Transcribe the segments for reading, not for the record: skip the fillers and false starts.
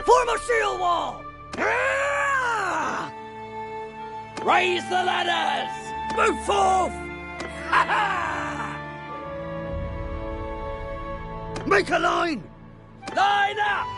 Form a shield wall! Raise the ladders! Move forth! Make a line! Line up!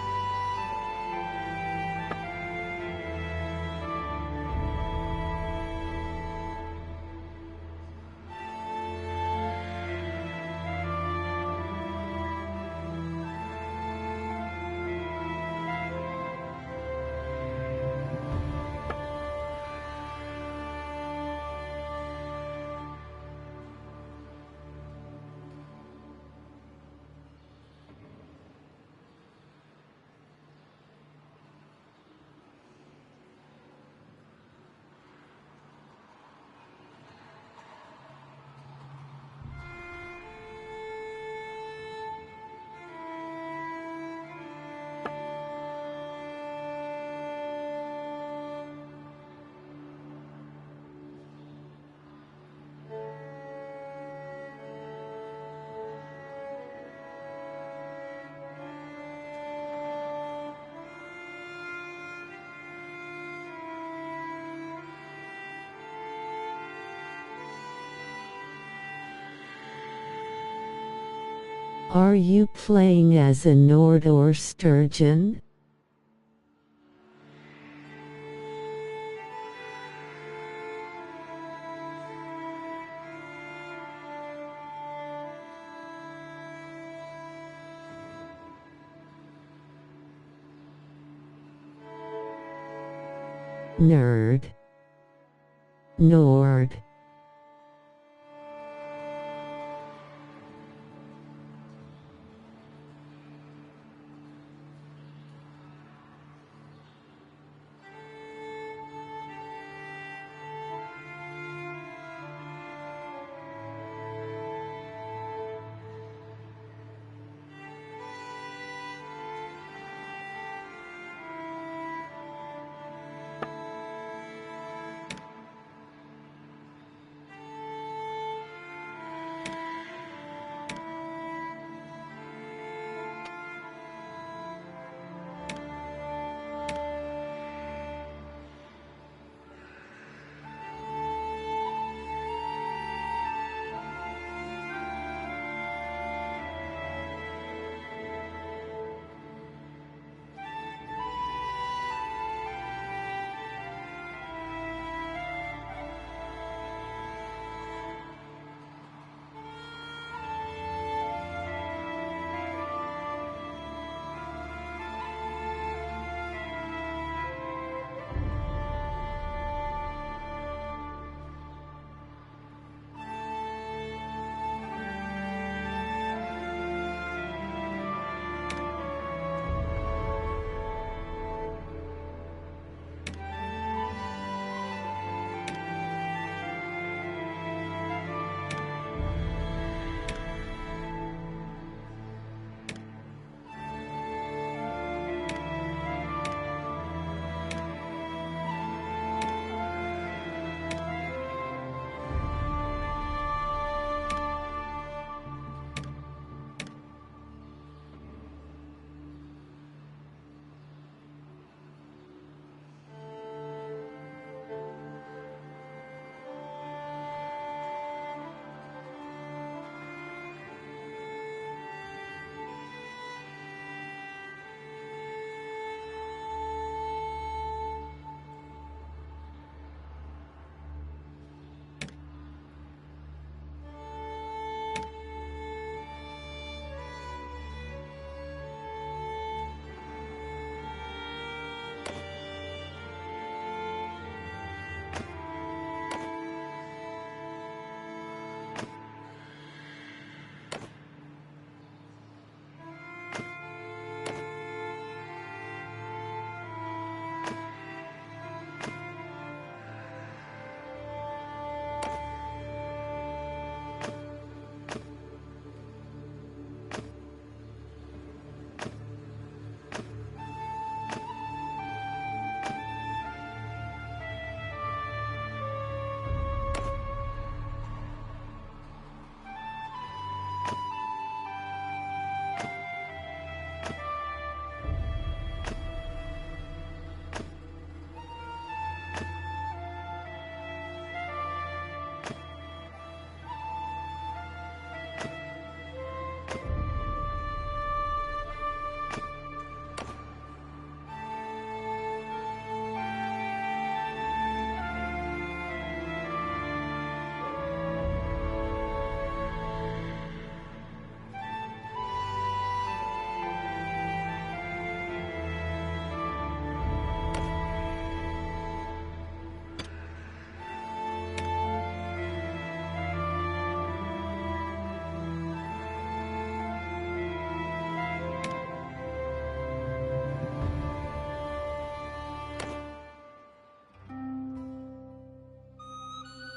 Are you playing as a Nord or Sturgeon? Nerd. Nord.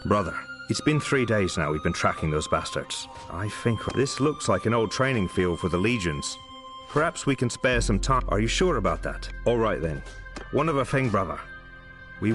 Brother, it's been 3 days now we've been tracking those bastards. I think this looks like an old training field for the legions. Perhaps we can spare some time. Are you sure about that? All right then. One other thing, brother. We...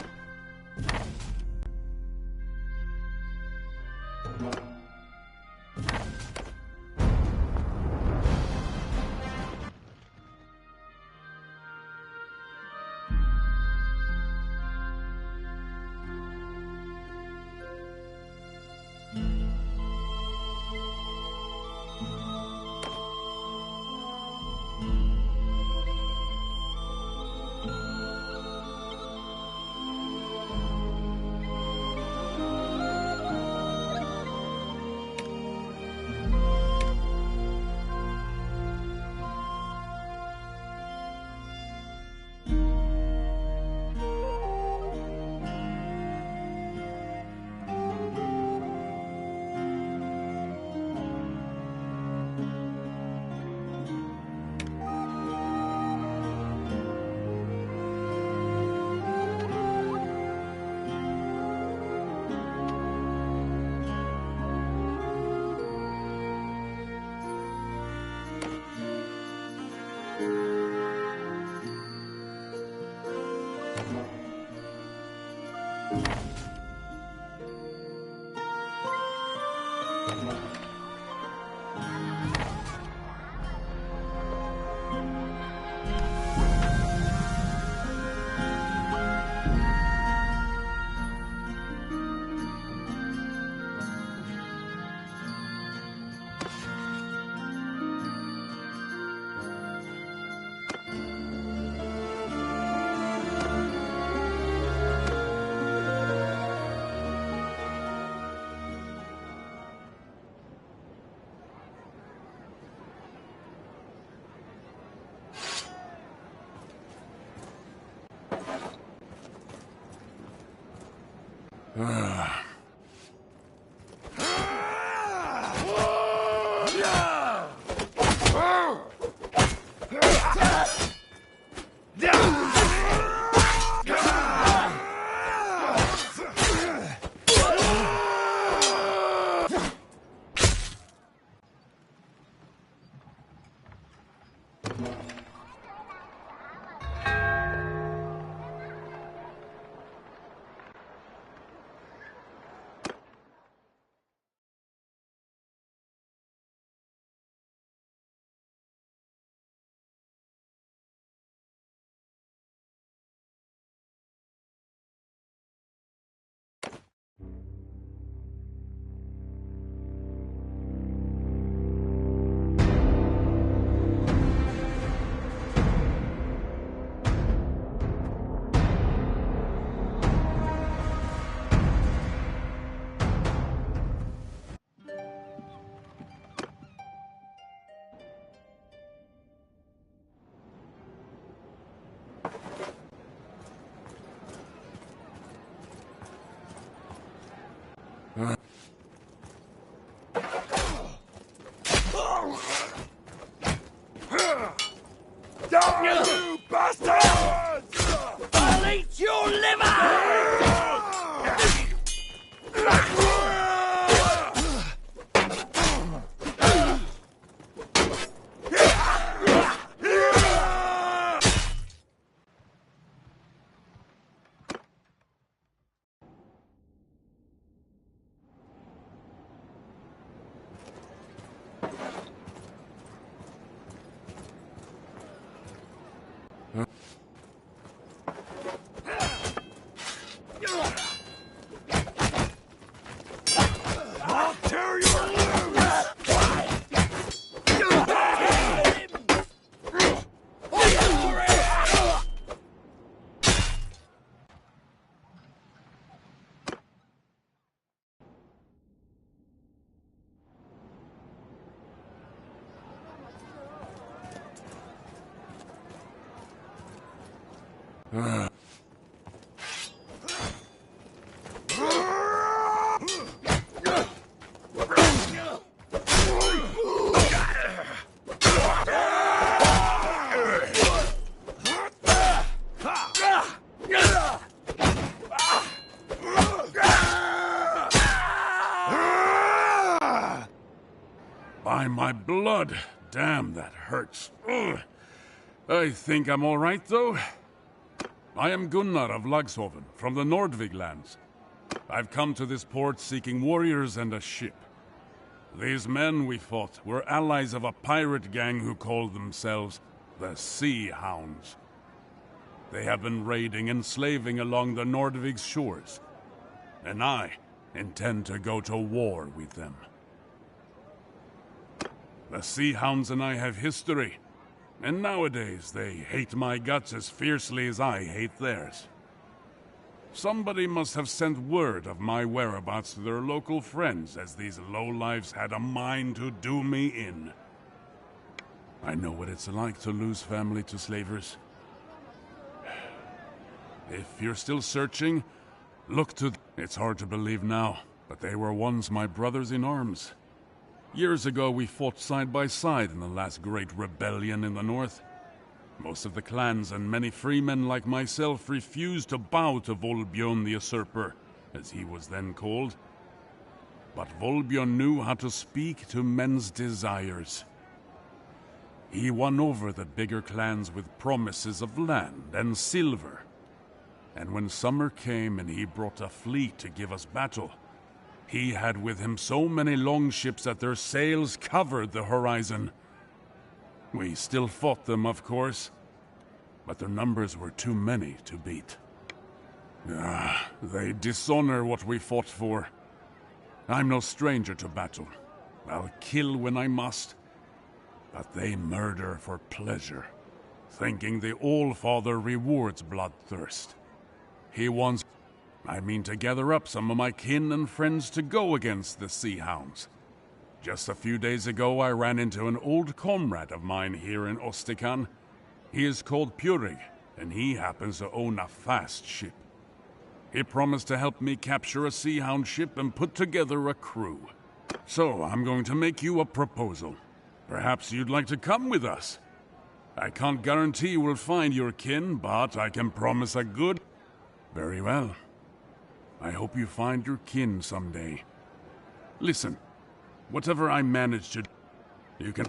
You bastards! I'll eat your liver! I'll tear you loose! By my blood! Damn, that hurts. Ugh. I think I'm all right, though. I am Gunnar of Lagshoven, from the Nordvig lands. I've come to this port seeking warriors and a ship. These men we fought were allies of a pirate gang who called themselves the Sea Hounds. They have been raiding and slaving along the Nordvig's shores, and I intend to go to war with them. The Sea Hounds and I have history, and nowadays they hate my guts as fiercely as I hate theirs. Somebody must have sent word of my whereabouts to their local friends, as these lowlifes had a mind to do me in. I know what it's like to lose family to slavers. If you're still searching, look to... It's hard to believe now, but they were once my brothers in arms. Years ago we fought side by side in the last great rebellion in the north. Most of the clans and many free men like myself refused to bow to Volbjörn the Usurper, as he was then called. But Volbjörn knew how to speak to men's desires. He won over the bigger clans with promises of land and silver. And when summer came and he brought a fleet to give us battle, he had with him so many longships that their sails covered the horizon. We still fought them, of course, but their numbers were too many to beat. They dishonor what we fought for. I'm no stranger to battle. I'll kill when I must, but they murder for pleasure, thinking the All-Father rewards bloodthirst. He wants... I mean to gather up some of my kin and friends to go against the Sea Hounds. Just a few days ago I ran into an old comrade of mine here in Ostikan. He is called Purig, and he happens to own a fast ship. He promised to help me capture a Sea Hound ship and put together a crew. So I'm going to make you a proposal. Perhaps you'd like to come with us. I can't guarantee we'll find your kin, but I can promise a good... Very well. I hope you find your kin someday. Listen, whatever I manage to... You can...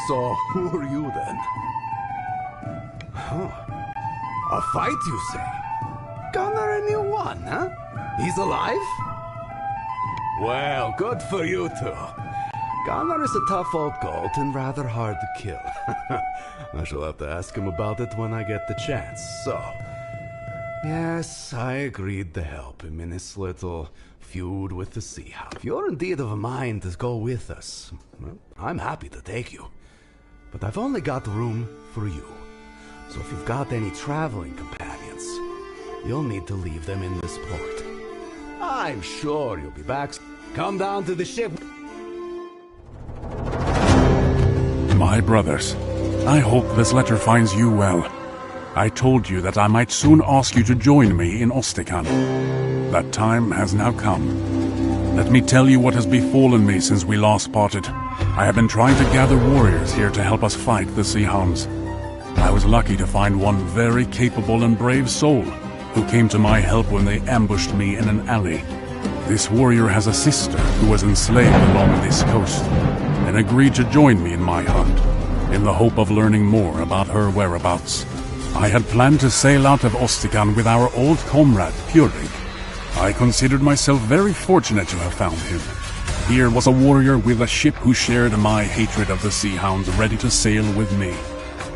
So, who are you then? Huh. A fight, you say? Gunnar a new one, huh? He's alive? Well, good for you two. Gunnar is a tough old goat and rather hard to kill. I shall have to ask him about it when I get the chance, so... Yes, I agreed to help him in his little feud with the Sea Hound. If you're indeed of a mind to go with us, well, I'm happy to take you. But I've only got room for you. So if you've got any traveling companions, you'll need to leave them in this port. I'm sure you'll be back. Come down to the ship. My brothers, I hope this letter finds you well. I told you that I might soon ask you to join me in Ostikan. That time has now come. Let me tell you what has befallen me since we last parted. I have been trying to gather warriors here to help us fight the Sea Hounds. I was lucky to find one very capable and brave soul who came to my help when they ambushed me in an alley. This warrior has a sister who was enslaved along this coast and agreed to join me in my hunt in the hope of learning more about her whereabouts. I had planned to sail out of Ostikan with our old comrade, Purig. I considered myself very fortunate to have found him. Here was a warrior with a ship who shared my hatred of the Sea Hounds, ready to sail with me.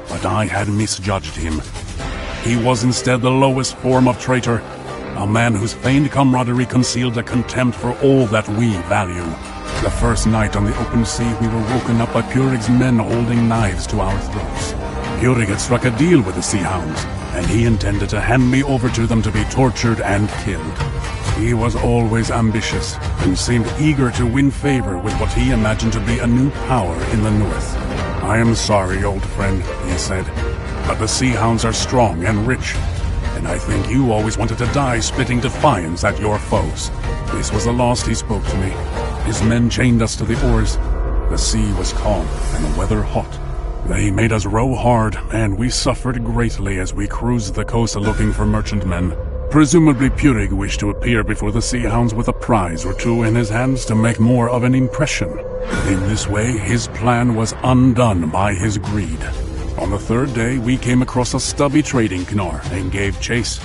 But I had misjudged him. He was instead the lowest form of traitor, a man whose feigned camaraderie concealed a contempt for all that we value. The first night on the open sea, we were woken up by Purig's men holding knives to our throats. Purig had struck a deal with the Sea Hounds, and he intended to hand me over to them to be tortured and killed. He was always ambitious, and seemed eager to win favor with what he imagined to be a new power in the north. "I am sorry, old friend," he said, "but the Sea Hounds are strong and rich, and I think you always wanted to die spitting defiance at your foes." This was the last he spoke to me. His men chained us to the oars. The sea was calm, and the weather hot. They made us row hard, and we suffered greatly as we cruised the coast looking for merchantmen. Presumably Purig wished to appear before the Sea Hounds with a prize or two in his hands to make more of an impression. In this way, his plan was undone by his greed. On the third day, we came across a stubby trading Knar and gave chase.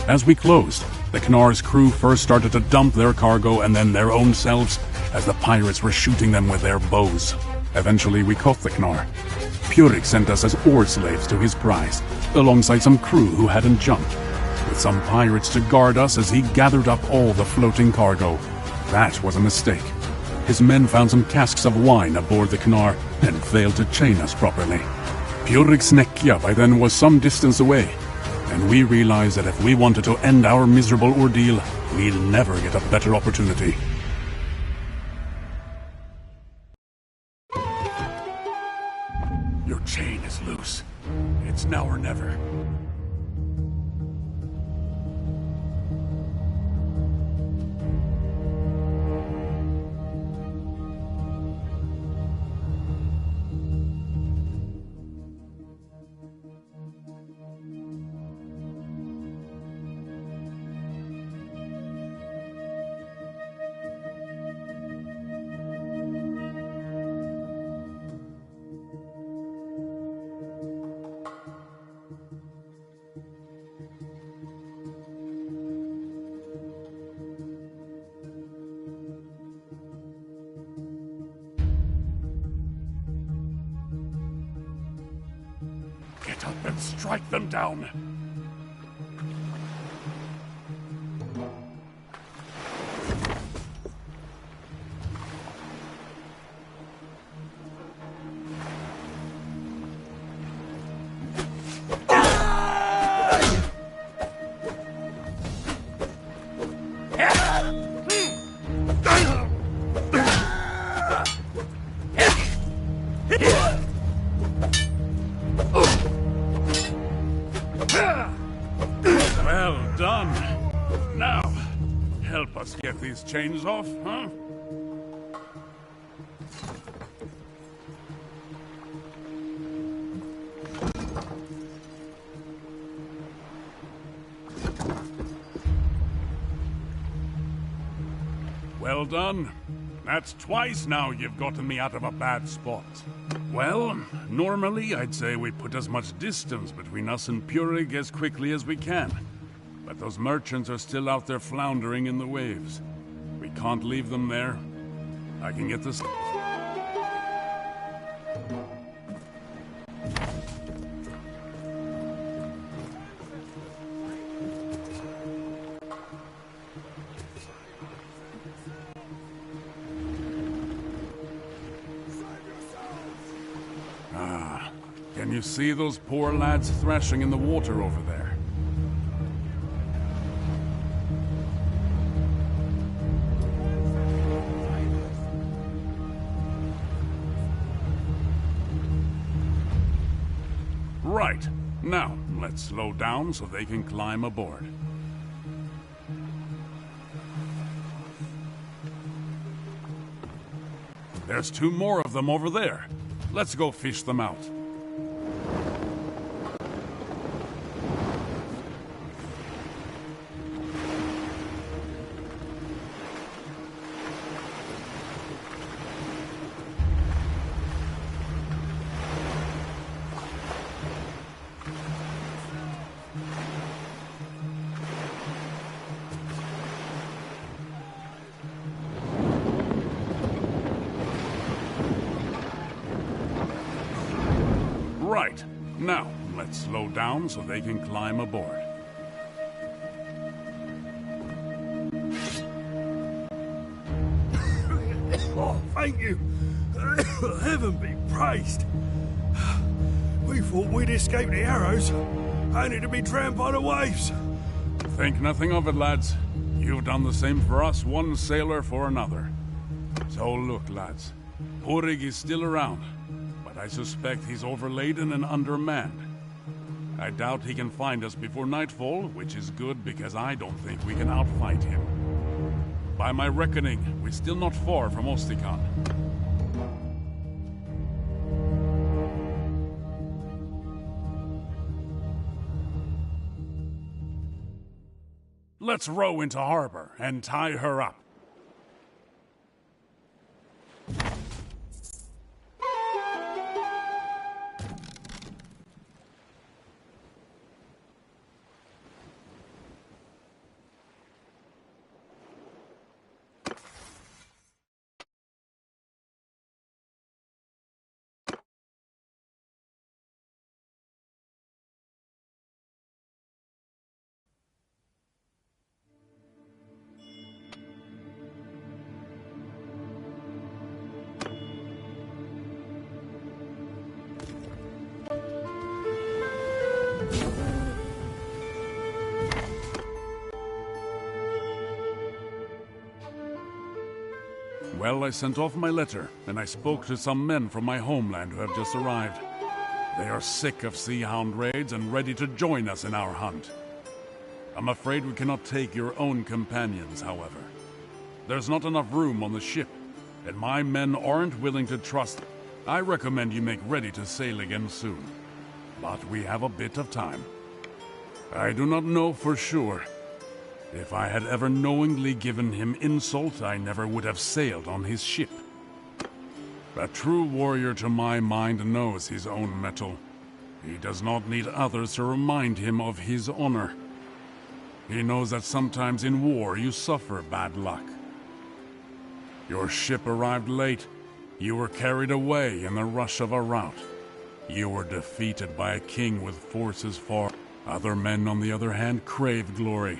As we closed, the Knar's crew first started to dump their cargo and then their own selves, as the pirates were shooting them with their bows. Eventually, we caught the Knar. Purig sent us as oar slaves to his prize, alongside some crew who hadn't jumped, with some pirates to guard us as he gathered up all the floating cargo. That was a mistake. His men found some casks of wine aboard the Knar and failed to chain us properly. Purig's Snekja by then was some distance away, and we realized that if we wanted to end our miserable ordeal, we'd never get a better opportunity. Your chain is loose. It's now or never. Get up and strike them down! Well done. Now, help us get these chains off, huh? Well done. That's twice now you've gotten me out of a bad spot. Well, normally I'd say we put as much distance between us and Purig as quickly as we can. But those merchants are still out there floundering in the waves. We can't leave them there. I can get this... Can you see those poor lads thrashing in the water over there? Right. Now, let's slow down so they can climb aboard. There's 2 more of them over there. Let's go fish them out. Right. Now, let's slow down so they can climb aboard. Oh, thank you. Heaven be praised. We thought we'd escape the arrows, only to be drowned by the waves. Think nothing of it, lads. You've done the same for us, one sailor for another. So look, lads. Purig is still around. I suspect he's overladen and undermanned. I doubt he can find us before nightfall, which is good because I don't think we can outfight him. By my reckoning, we're still not far from Ostikon. Let's row into harbor and tie her up. Well, I sent off my letter, and I spoke to some men from my homeland who have just arrived. They are sick of sea hound raids and ready to join us in our hunt. I'm afraid we cannot take your own companions, however. There's not enough room on the ship, and my men aren't willing to trust. I recommend you make ready to sail again soon. But we have a bit of time. I do not know for sure. If I had ever knowingly given him insult, I never would have sailed on his ship. A true warrior to my mind knows his own mettle. He does not need others to remind him of his honor. He knows that sometimes in war you suffer bad luck. Your ship arrived late. You were carried away in the rush of a rout. You were defeated by a king with forces far. Other men, on the other hand, crave glory.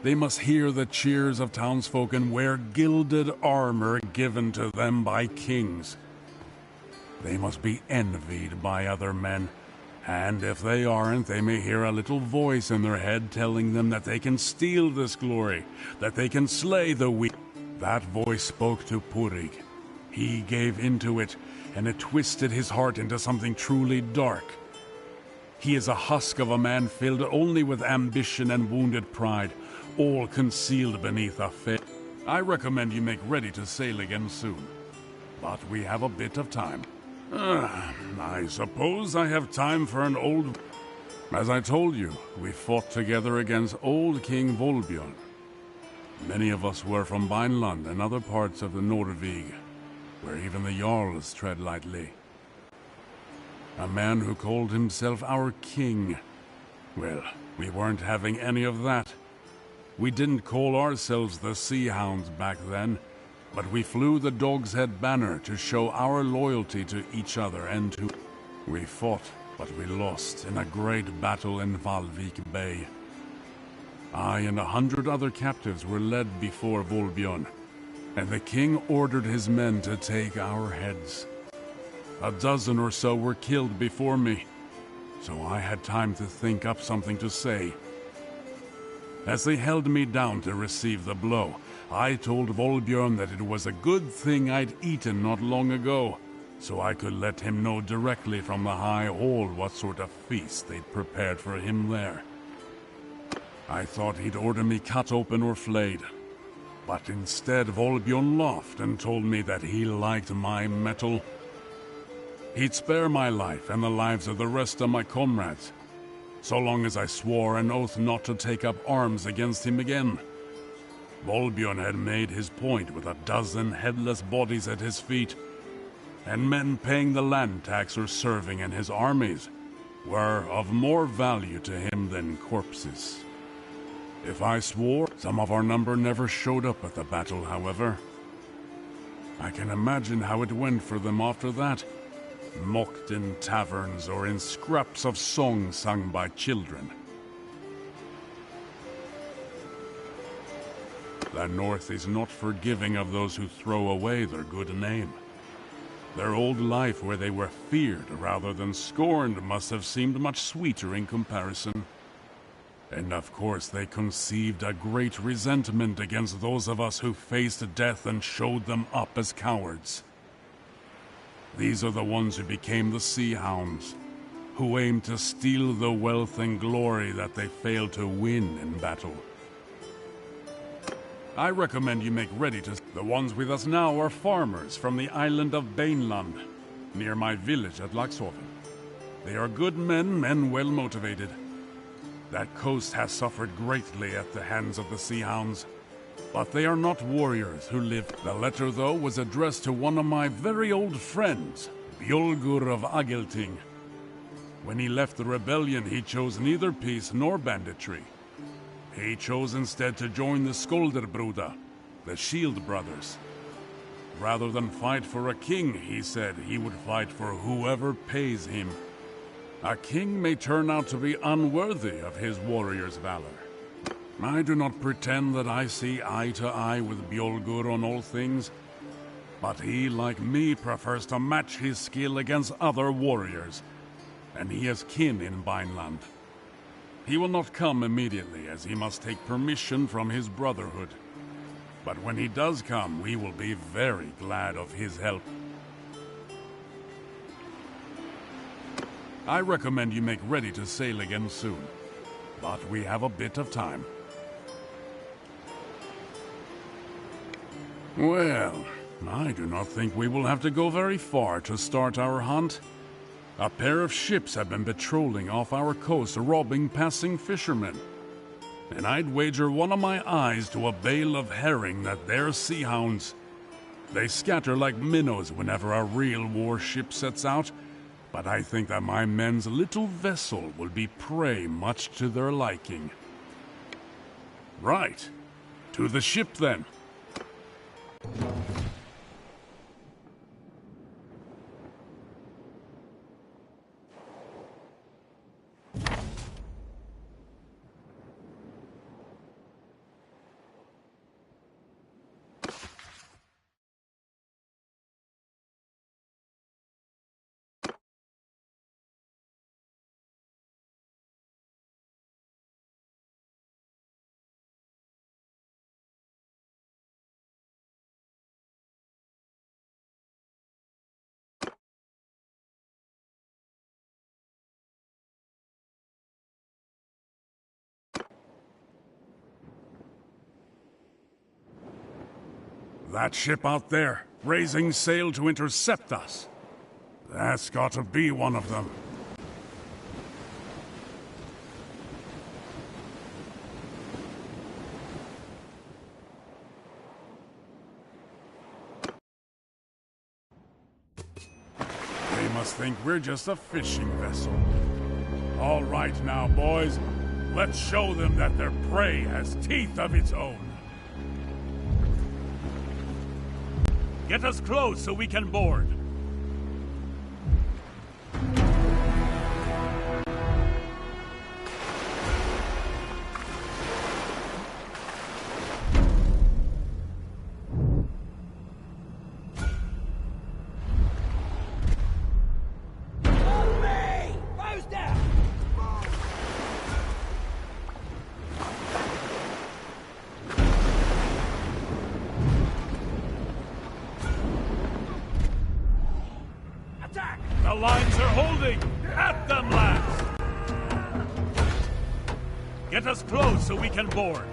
They must hear the cheers of townsfolk and wear gilded armor given to them by kings. They must be envied by other men, and if they aren't, they may hear a little voice in their head telling them that they can steal this glory, that they can slay the weak. That voice spoke to Purig. He gave into it, and it twisted his heart into something truly dark. He is a husk of a man filled only with ambition and wounded pride, all concealed beneath a faith. I recommend you make ready to sail again soon. But we have a bit of time. I suppose I have time for an old... As I told you, we fought together against old King Volbjorn. Many of us were from Vineland and other parts of the Nordvig, where even the Jarls tread lightly. A man who called himself our king. Well, we weren't having any of that. We didn't call ourselves the Sea Hounds back then, but we flew the Dog's Head banner to show our loyalty to each other and to... We fought, but we lost in a great battle in Valvik Bay. I and 100 other captives were led before Volbjörn, and the king ordered his men to take our heads. A dozen or so were killed before me, so I had time to think up something to say. As they held me down to receive the blow, I told Volbjörn that it was a good thing I'd eaten not long ago, so I could let him know directly from the High Hall what sort of feast they'd prepared for him there. I thought he'd order me cut open or flayed, but instead Volbjörn laughed and told me that he liked my mettle. He'd spare my life and the lives of the rest of my comrades, so long as I swore an oath not to take up arms against him again. Volbjörn had made his point with a dozen headless bodies at his feet, and men paying the land tax or serving in his armies were of more value to him than corpses. If I swore, some of our number never showed up at the battle, however. I can imagine how it went for them after that, mocked in taverns or in scraps of songs sung by children. The North is not forgiving of those who throw away their good name. Their old life where they were feared rather than scorned must have seemed much sweeter in comparison. And of course they conceived a great resentment against those of us who faced death and showed them up as cowards. These are the ones who became the Sea Hounds, who aimed to steal the wealth and glory that they failed to win in battle. I recommend you make ready to... The ones with us now are farmers from the island of Baneland, near my village at Laxhoven. They are good men well motivated. That coast has suffered greatly at the hands of the Sea Hounds, but they are not warriors who live. The letter, though, was addressed to one of my very old friends, Bjolgur of Agelting. When he left the rebellion, he chose neither peace nor banditry. He chose instead to join the Skolderbruda, the Shield Brothers. Rather than fight for a king, he said he would fight for whoever pays him. A king may turn out to be unworthy of his warrior's valor. I do not pretend that I see eye to eye with Bjolgur on all things, but he, like me, prefers to match his skill against other warriors, and he has kin in Vineland. He will not come immediately, as he must take permission from his brotherhood. But when he does come, we will be very glad of his help. I recommend you make ready to sail again soon, but we have a bit of time. Well, I do not think we will have to go very far to start our hunt. A pair of ships have been patrolling off our coast, robbing passing fishermen. And I'd wager one of my eyes to a bale of herring that they're Sea Hounds. They scatter like minnows whenever a real warship sets out, but I think that my men's little vessel will be prey much to their liking. Right. To the ship, then. That ship out there, raising sail to intercept us. That's got to be one of them. must think we're just a fishing vessel. All right now, boys. Let's show them that their prey has teeth of its own. Get us close so we can board. The lines are holding! At them, lads! Get us close so we can board.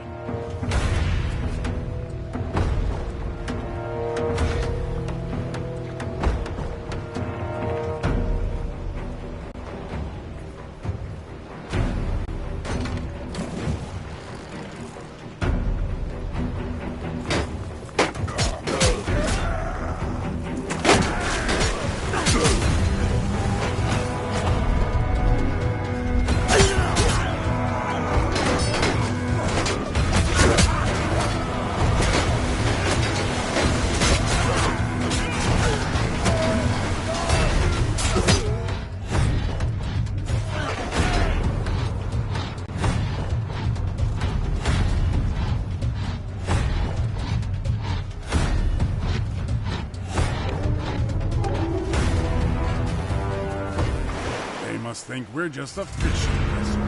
Think we're just a fishing vessel.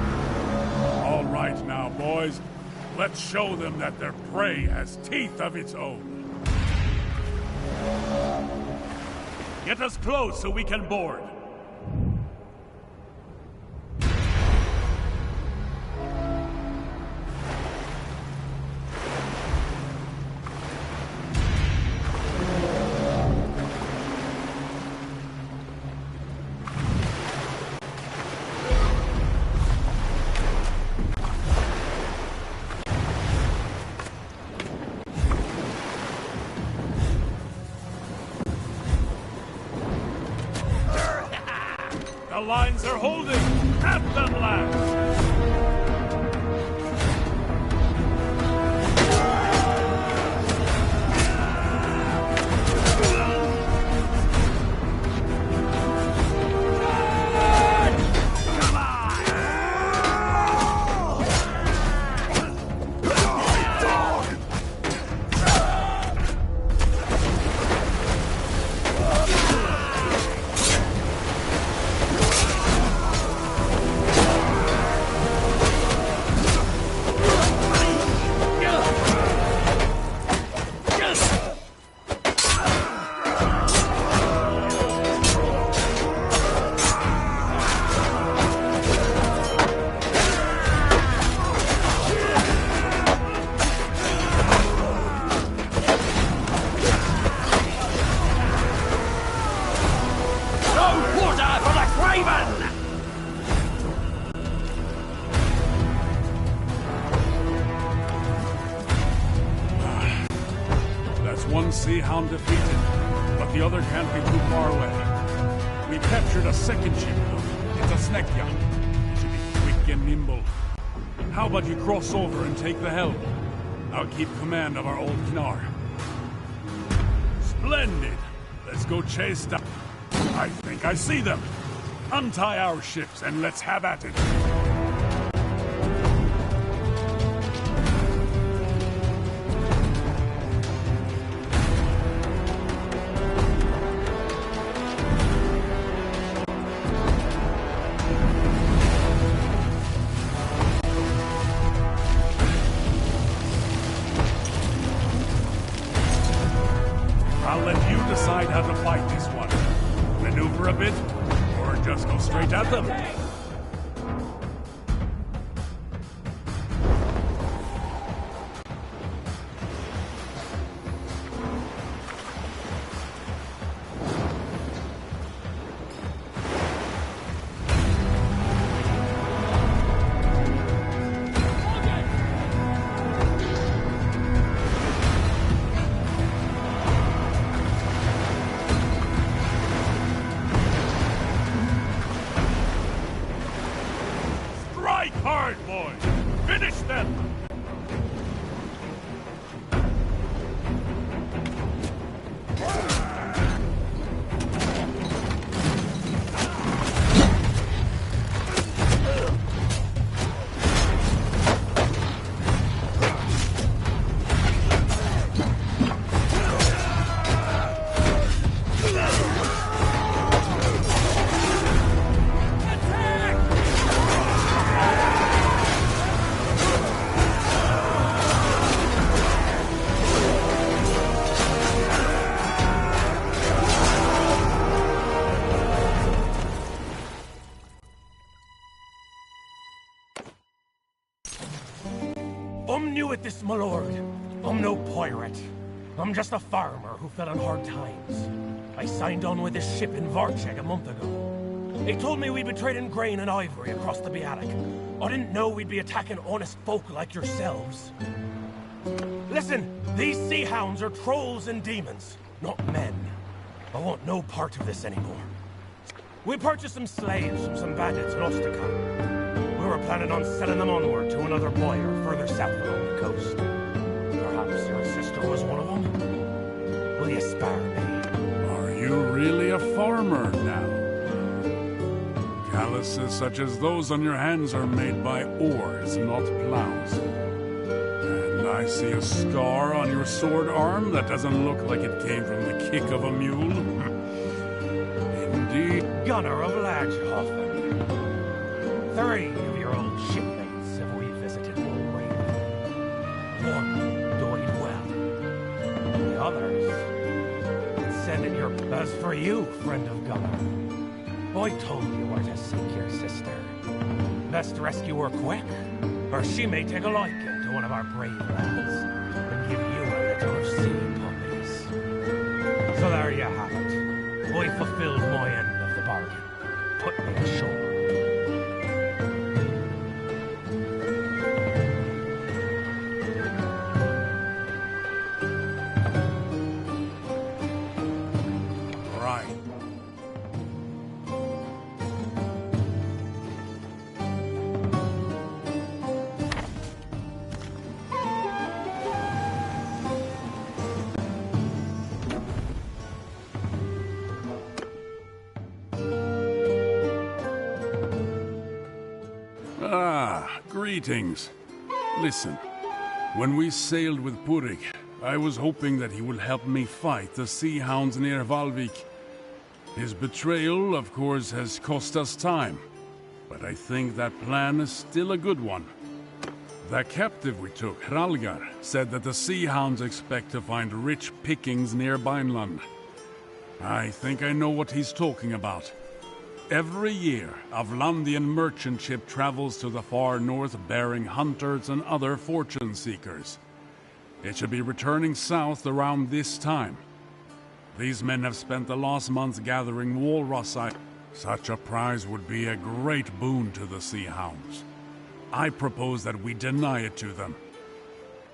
All right now, boys. Let's show them that their prey has teeth of its own. Get us close so we can board. The lines are holding! At them, lads! One sea hound defeated, but the other can't be too far away. We captured a second ship, though. It's a snake yacht. It should be quick and nimble. How about you cross over and take the helm? I'll keep command of our old Knar. Splendid! Let's go chase them. I think I see them. Untie our ships and let's have at it. I'll let you decide how to fight this one. Maneuver a bit, or just go straight at them. hard, boys! Finish them! I'm new at this, my lord. I'm no pirate. I'm just a farmer who fell on hard times. I signed on with this ship in Varcheg a month ago. They told me we'd be trading grain and ivory across the Bialik. I didn't know we'd be attacking honest folk like yourselves. Listen, these sea hounds are trolls and demons, not men. I want no part of this anymore. We purchased some slaves from some bandits in Ostrakan. We were planning on selling them onward to another buyer further south along the coast. Perhaps your sister was one of them? Will you spare me? Are you really a farmer now? Calluses such as those on your hands are made by oars, not plows. And I see a scar on your sword arm that doesn't look like it came from the kick of a mule. Indeed. Gunner of Laghofen. 3 of your old shipmates have we visited already. One died well. The others send in your... As for you, friend of Gunner, I told you where to seek your sister. Best rescue her quick, or she may take a liking to one of our brave lads and give you a litter of sea puppies. So there you have it. I fulfilled my end of the bargain. Put me ashore. Greetings. Listen, when we sailed with Purig, I was hoping that he would help me fight the sea hounds near Valvik. His betrayal, of course, has cost us time, but I think that plan is still a good one. The captive we took, Hralgar, said that the sea hounds expect to find rich pickings near Beinland. I think I know what he's talking about. Every year, a Vlandian merchant ship travels to the far north bearing hunters and other fortune seekers. It should be returning south around this time. These men have spent the last month gathering walrus. Such a prize would be a great boon to the sea hounds. I propose that we deny it to them.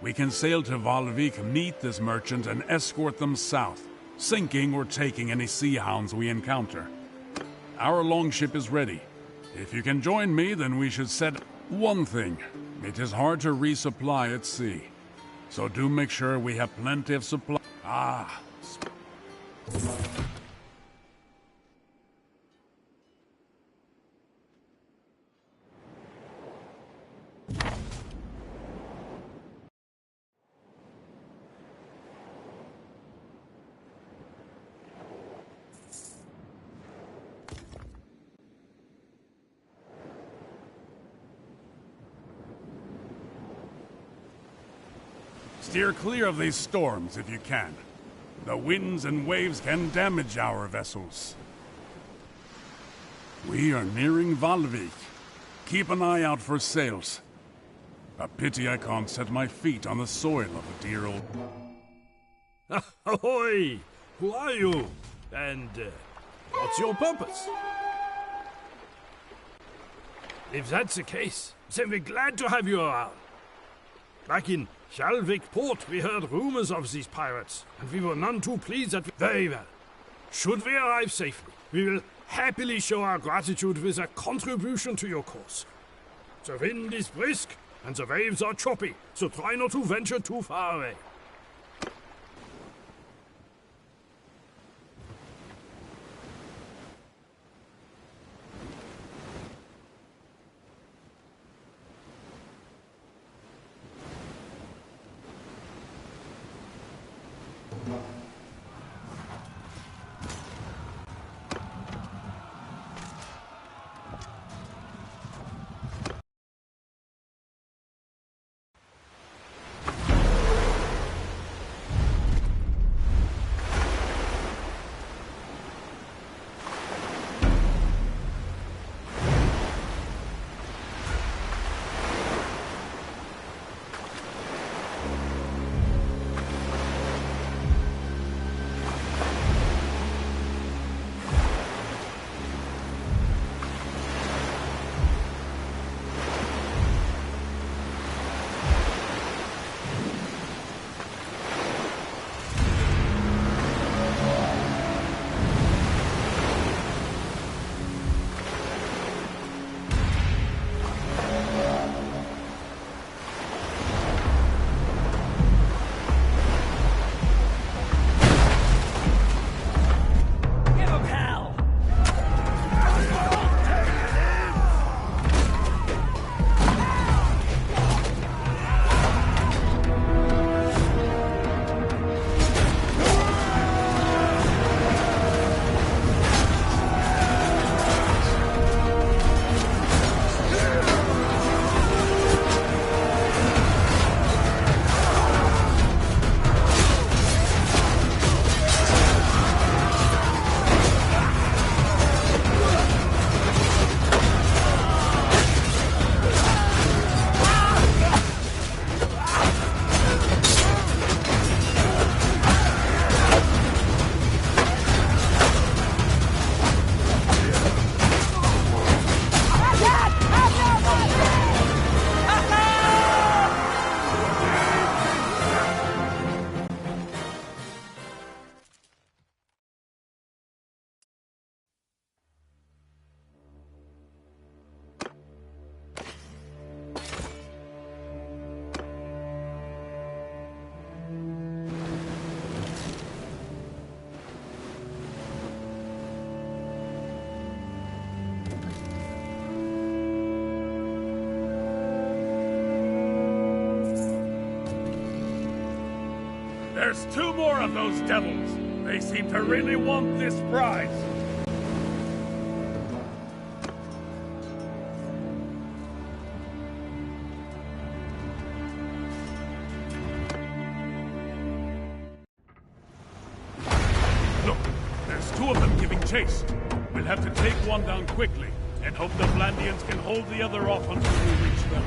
We can sail to Valvik, meet this merchant, and escort them south, sinking or taking any sea hounds we encounter. Our longship is ready. If you can join me, then we should set one thing. It is hard to resupply at sea. So do make sure we have plenty of supply. Steer clear of these storms if you can. The winds and waves can damage our vessels. We are nearing Valvik. Keep an eye out for sails. A pity I can't set my feet on the soil of a dear old... Ahoy! Who are you? And what's your purpose? If that's the case, then we're glad to have you around. Back in Shalvik port, we heard rumors of these pirates, and we were none too pleased that Very well. Should we arrive safely, we will happily show our gratitude with a contribution to your cause. The wind is brisk, and the waves are choppy, so try not to venture too far away. There's 2 more of those devils. They seem to really want this prize. Look, there's 2 of them giving chase. We'll have to take one down quickly, and hope the Blandians can hold the other off until we reach them.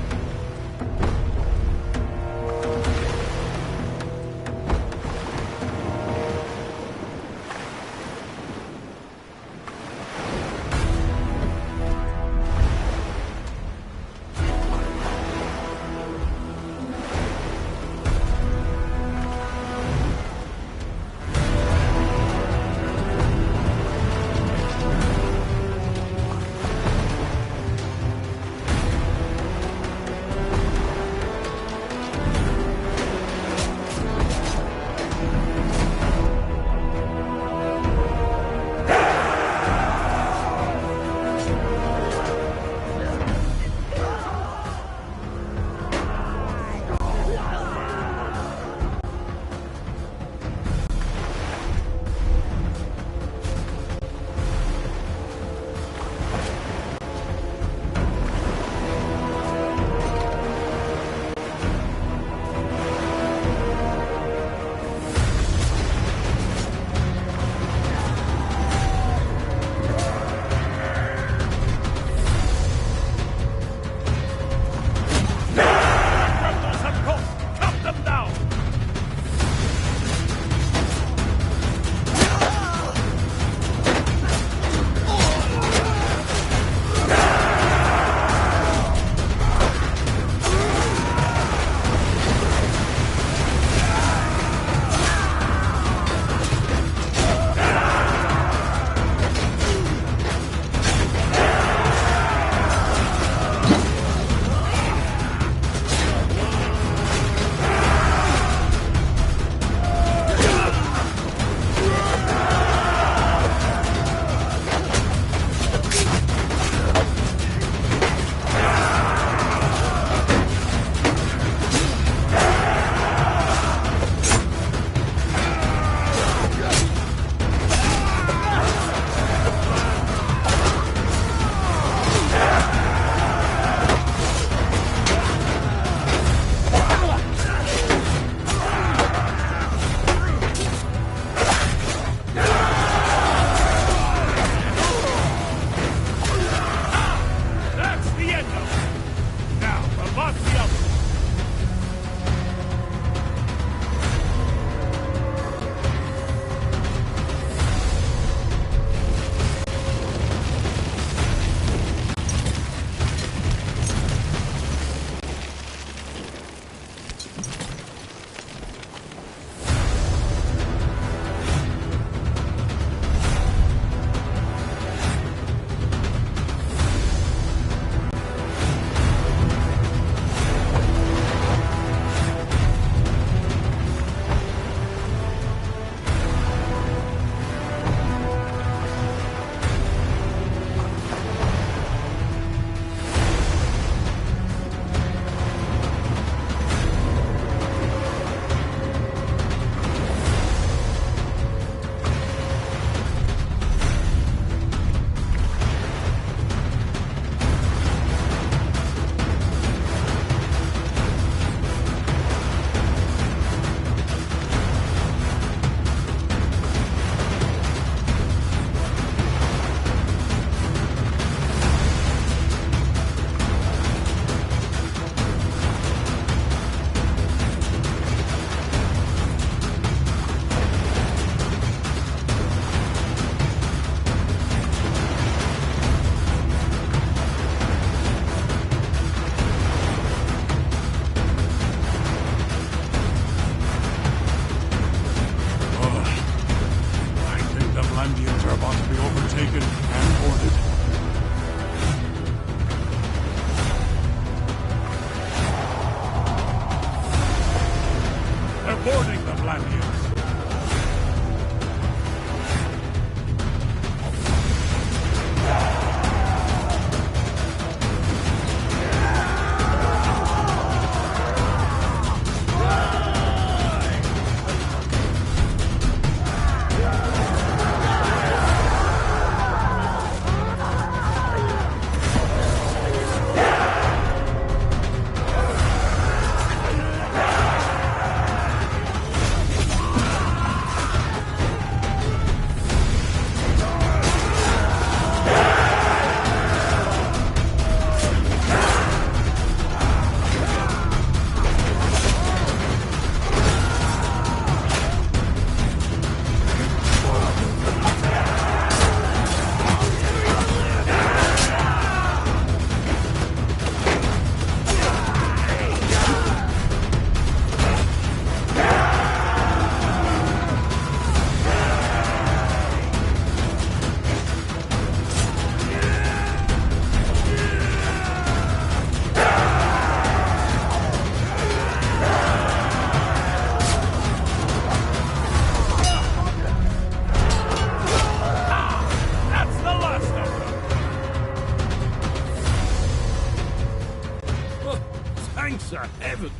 Thank the heavens!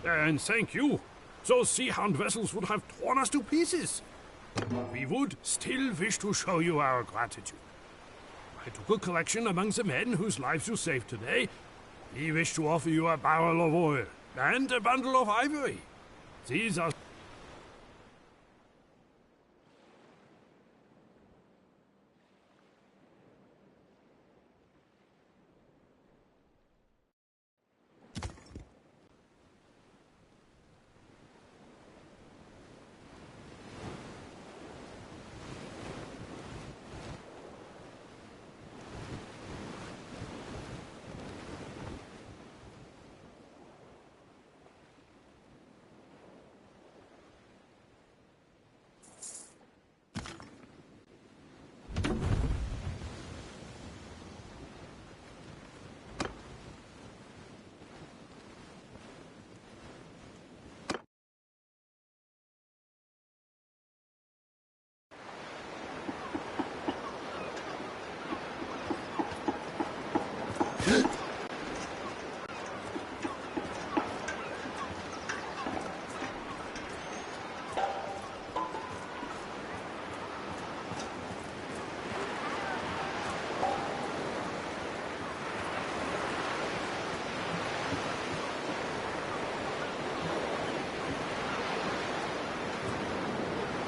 And thank you. Those sea-hound vessels would have torn us to pieces. We would still wish to show you our gratitude. I took a collection among the men whose lives you saved today. We wish to offer you a barrel of oil and a bundle of ivory. These are...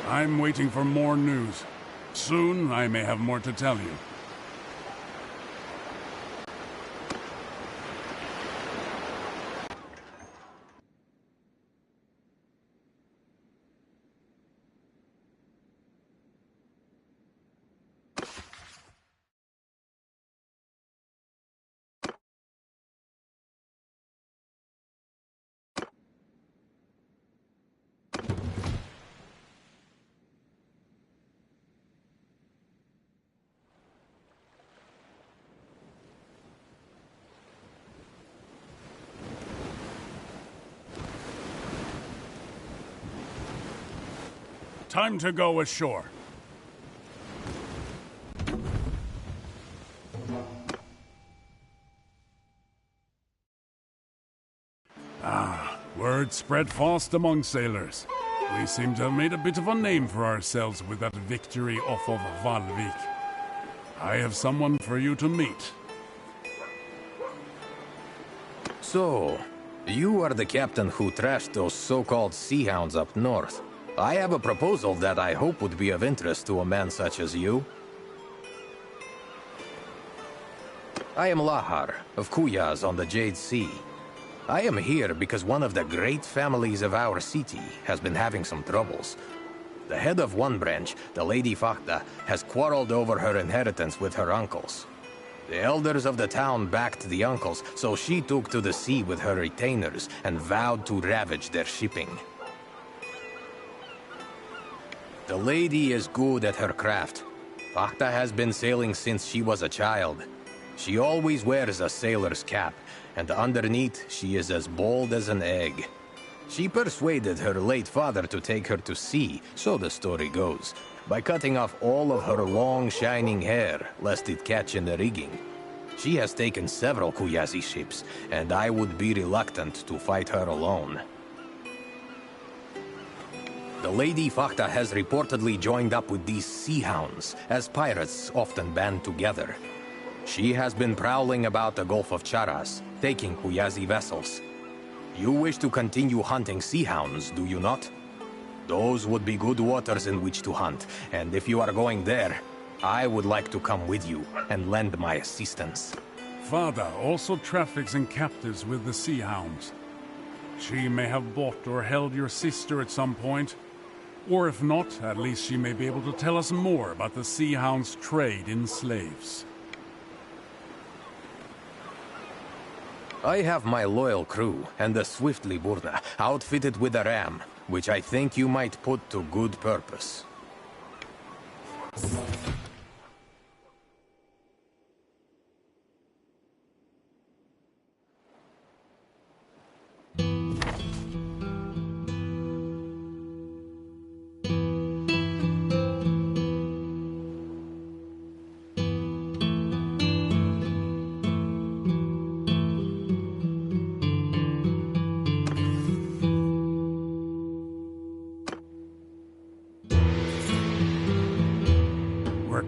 I'm waiting for more news. Soon, I may have more to tell you. Time to go ashore. Word spread fast among sailors. We seem to have made a bit of a name for ourselves with that victory off of Valvik. I have someone for you to meet. So, you are the captain who trashed those so-called sea hounds up north. I have a proposal that I hope would be of interest to a man such as you. I am Lahar, of Kuyaz on the Jade Sea. I am here because one of the great families of our city has been having some troubles. The head of one branch, the Lady Fakta, has quarreled over her inheritance with her uncles. The elders of the town backed the uncles, so she took to the sea with her retainers and vowed to ravage their shipping. The lady is good at her craft. Fakta has been sailing since she was a child. She always wears a sailor's cap, and underneath she is as bold as an egg. She persuaded her late father to take her to sea, so the story goes, by cutting off all of her long shining hair, lest it catch in the rigging. She has taken several Kuyazi ships, and I would be reluctant to fight her alone. The Lady Fakta has reportedly joined up with these sea hounds, as pirates often band together. She has been prowling about the Gulf of Charas, taking Kuyazi vessels. You wish to continue hunting sea hounds, do you not? Those would be good waters in which to hunt, and if you are going there, I would like to come with you and lend my assistance. Father also traffics in captives with the sea hounds. She may have bought or held your sister at some point. Or if not, at least she may be able to tell us more about the Sea Hound's trade in slaves. I have my loyal crew and the Swiftly Burna outfitted with a ram, which I think you might put to good purpose.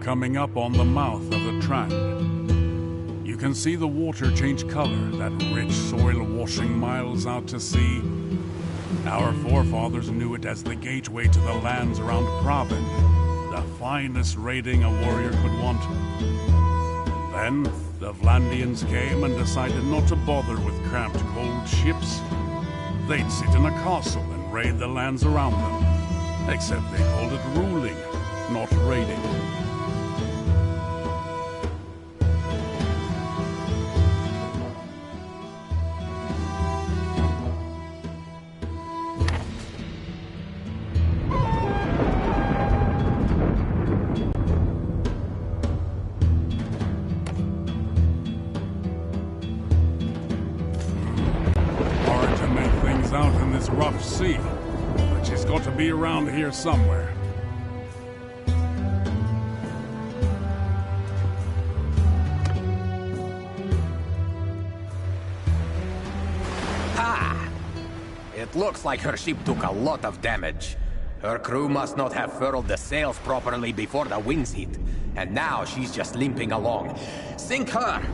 coming up on the mouth of the Trand. You can see the water change color, that rich soil washing miles out to sea. Our forefathers knew it as the gateway to the lands around Pravin, the finest raiding a warrior could want. Then, the Vlandians came and decided not to bother with cramped, cold ships. They'd sit in a castle and raid the lands around them, except they called it ruling, not raiding. Out in this rough sea, but she's got to be around here somewhere. Ha! It looks like her ship took a lot of damage. Her crew must not have furled the sails properly before the winds hit, and now she's just limping along. Sink her!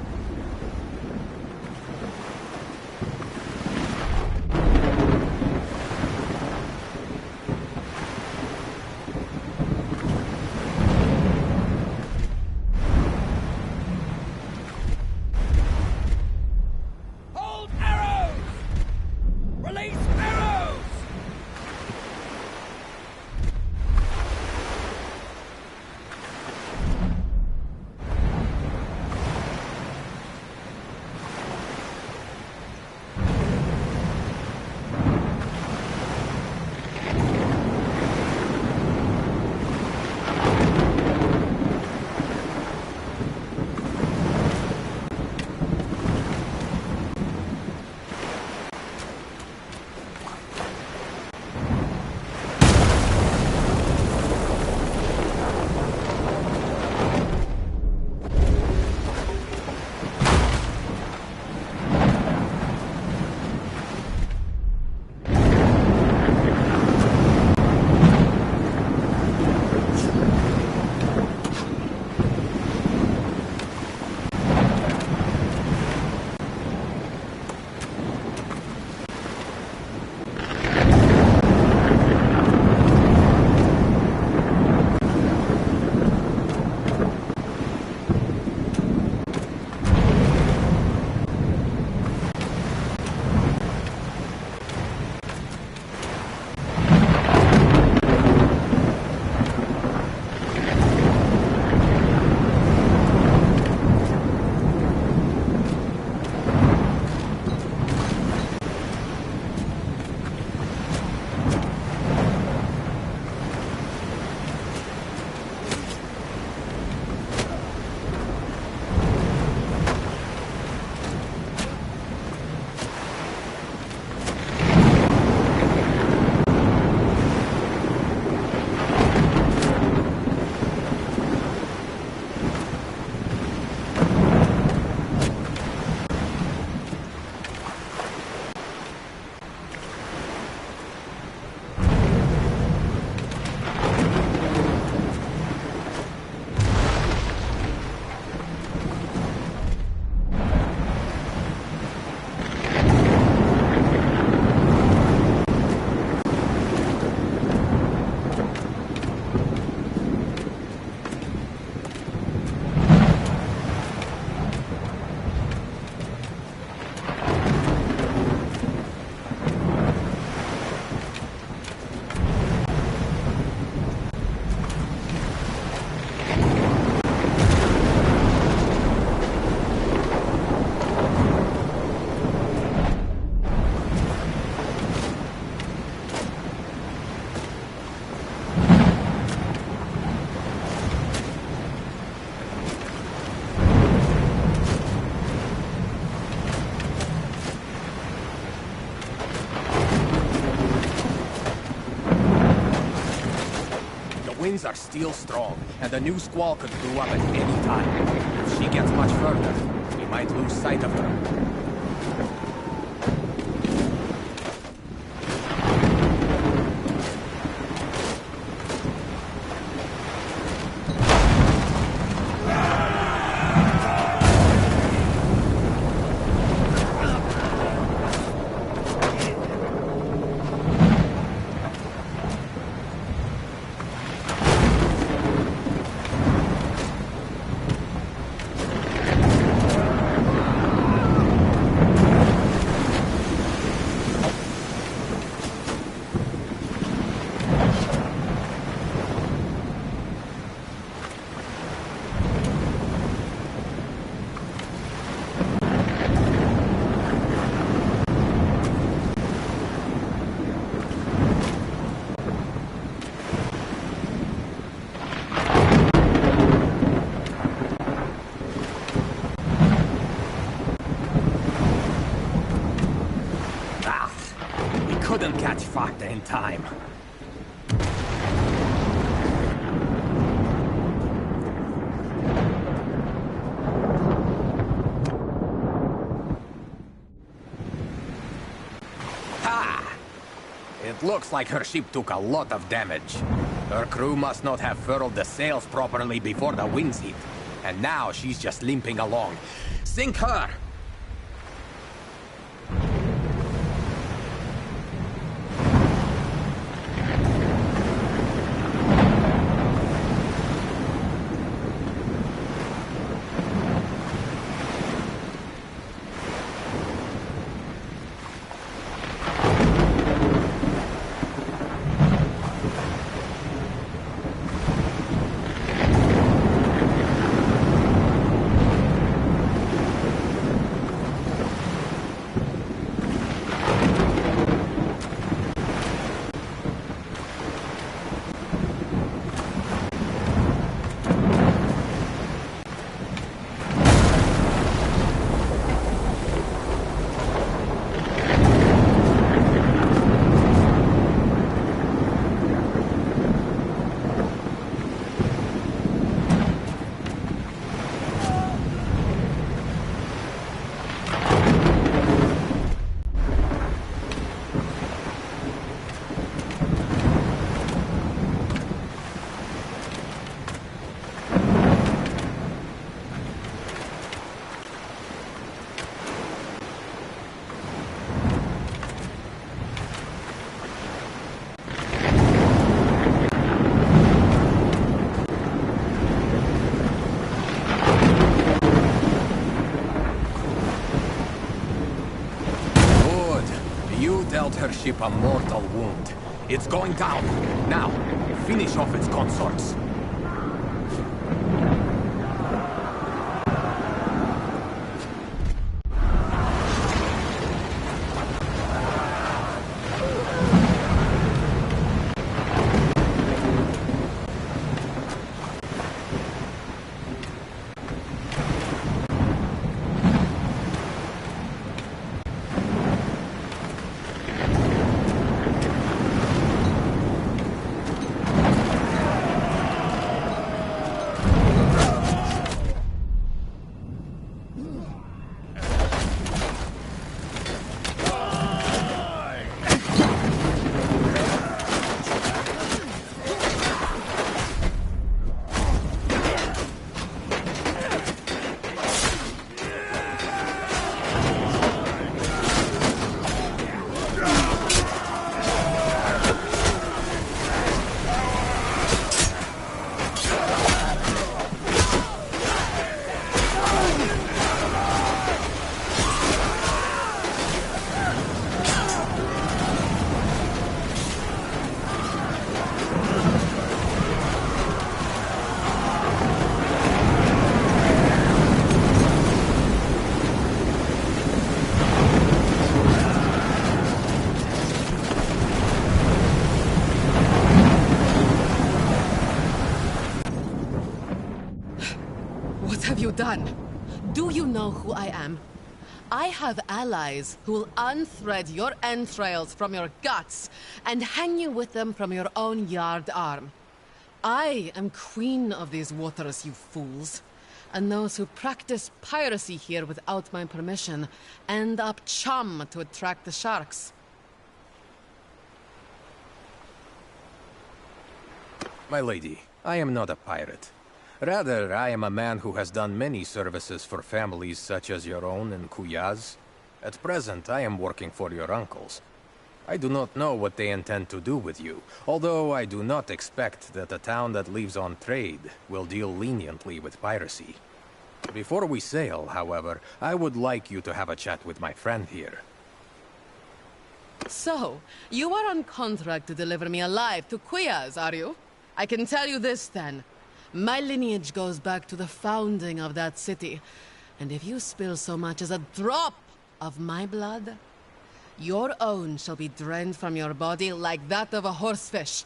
winds are still strong, and the new squall could brew up at any time. If she gets much further, we might lose sight of her. couldn't catch Fakta in time. Ha! It looks like her ship took a lot of damage. Her crew must not have furled the sails properly before the winds hit. And now she's just limping along. Sink her! Dealt her ship a mortal wound. It's going down. Now, finish off its consorts. Done. Do you know who I am? I have allies who will unthread your entrails from your guts and hang you with them from your own yard arm. I am queen of these waters, you fools. And those who practice piracy here without my permission end up chum to attract the sharks. My lady, I am not a pirate. Rather, I am a man who has done many services for families such as your own and Kuyaz. At present, I am working for your uncles. I do not know what they intend to do with you, although I do not expect that a town that lives on trade will deal leniently with piracy. Before we sail, however, I would like you to have a chat with my friend here. So, you are on contract to deliver me alive to Kuyaz, are you? I can tell you this, then. My lineage goes back to the founding of that city, and if you spill so much as a drop of my blood, your own shall be drained from your body like that of a horsefish.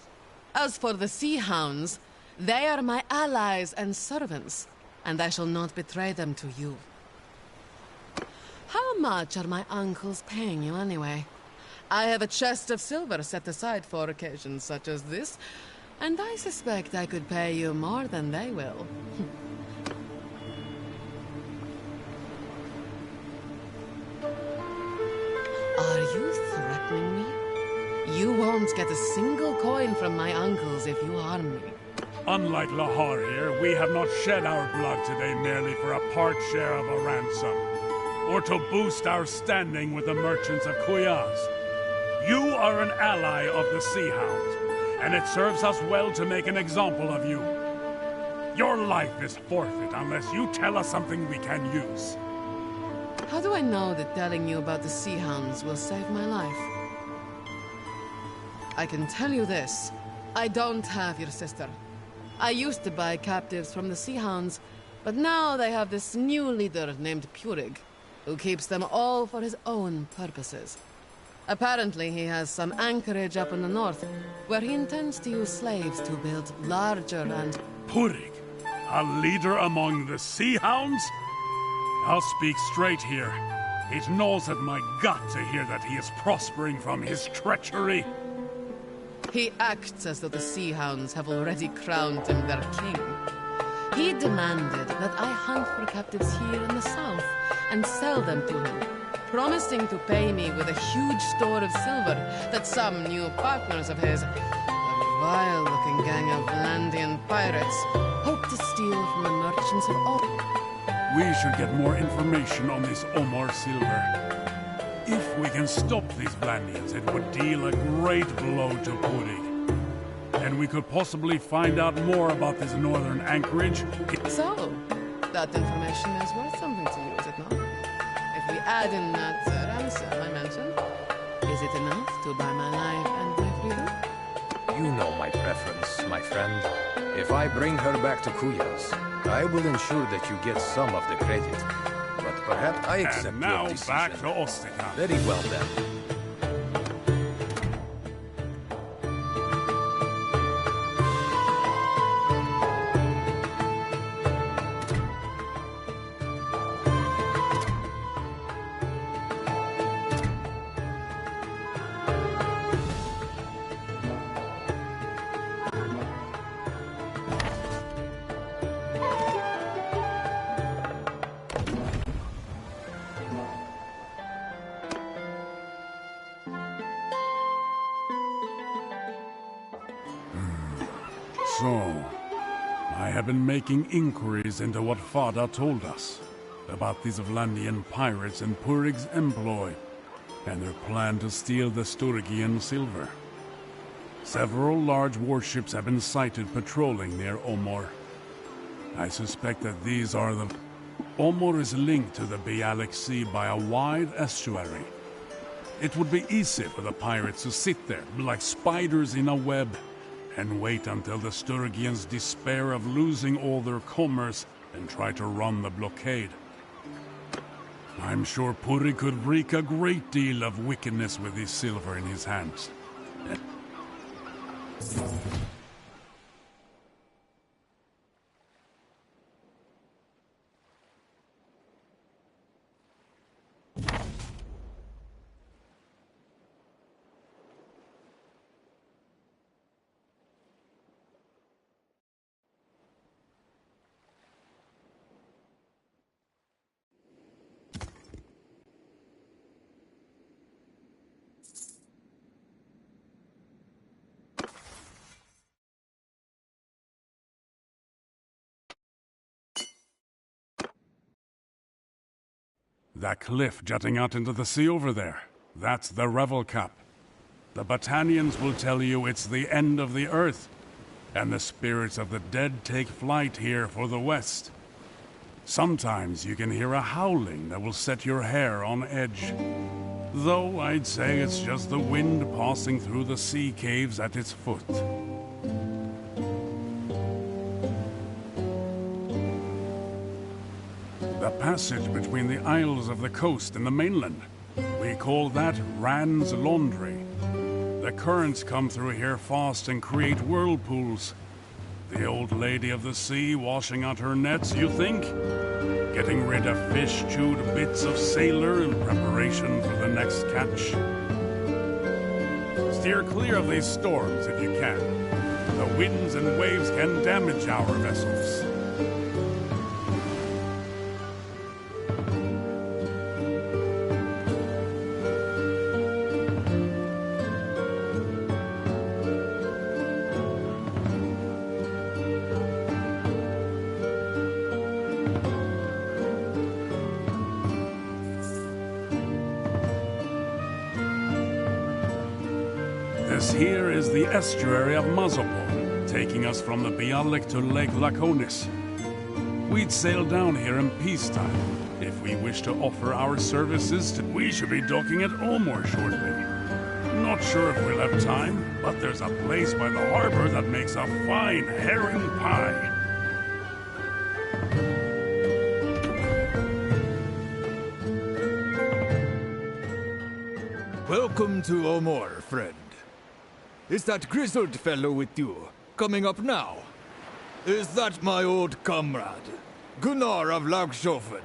As for the sea hounds, they are my allies and servants, and I shall not betray them to you. How much are my uncles paying you anyway? I have a chest of silver set aside for occasions such as this, and I suspect I could pay you more than they will. Are you threatening me? You won't get a single coin from my uncles if you harm me. Unlike Lahar here, we have not shed our blood today merely for a part share of a ransom, or to boost our standing with the merchants of Kuyaz. You are an ally of the Sea Hound, and it serves us well to make an example of you. Your life is forfeit unless you tell us something we can use. How do I know that telling you about the Sea Hounds will save my life? I can tell you this. I don't have your sister. I used to buy captives from the Sea Hounds, but now they have this new leader named Purig, who keeps them all for his own purposes. Apparently he has some anchorage up in the north, where he intends to use slaves to build larger and... Purig? A leader among the Sea Hounds? I'll speak straight here. It gnaws at my gut to hear that he is prospering from his treachery. He acts as though the Sea Hounds have already crowned him their king. He demanded that I hunt for captives here in the south and sell them to him, promising to pay me with a huge store of silver that some new partners of his, a vile-looking gang of Landian pirates, hope to steal from the merchants of all. We should get more information on this Omar silver. If we can stop these Vlandians, it would deal a great blow to Purig. And we could possibly find out more about this northern anchorage. So, that information is worth something to you, is it not? If we add in that ransom I mentioned, is it enough to buy my life and my freedom? You know my preference, my friend. If I bring her back to Kuyaz, I will ensure that you get some of the credit. But perhaps I accept and now your decision. back to Ostica. Very well then. So, I have been making inquiries into what Fada told us about these Vlandian pirates in Purig's employ and their plan to steal the Sturgian silver. Several large warships have been sighted patrolling near Omor. I suspect that these are the... Omor is linked to the Bialik Sea by a wide estuary. It would be easy for the pirates to sit there like spiders in a web and wait until the Sturgians despair of losing all their commerce and try to run the blockade. I'm sure Purig could wreak a great deal of wickedness with his silver in his hands. That cliff jutting out into the sea over there, that's the Revel Cup. The Battanians will tell you it's the end of the earth, and the spirits of the dead take flight here for the west. Sometimes you can hear a howling that will set your hair on edge. Though I'd say it's just the wind passing through the sea caves at its foot. The passage between the isles of the coast and the mainland. We call that Rand's Laundry. The currents come through here fast and create whirlpools. The old lady of the sea washing out her nets, you think? Getting rid of fish-chewed bits of sailor in preparation for the next catch. Steer clear of these storms if you can. The winds and waves can damage our vessels. This here is the estuary of Mazopol, taking us from the Bialik to Lake Laconis. We'd sail down here in peacetime. If we wish to offer our services to... We should be docking at Omor shortly. Not sure if we'll have time, but there's a place by the harbor that makes a fine herring pie. Welcome to Omor, friend. Is that grizzled fellow with you, coming up now? Is that my old comrade, Gunnar of Lagshofen?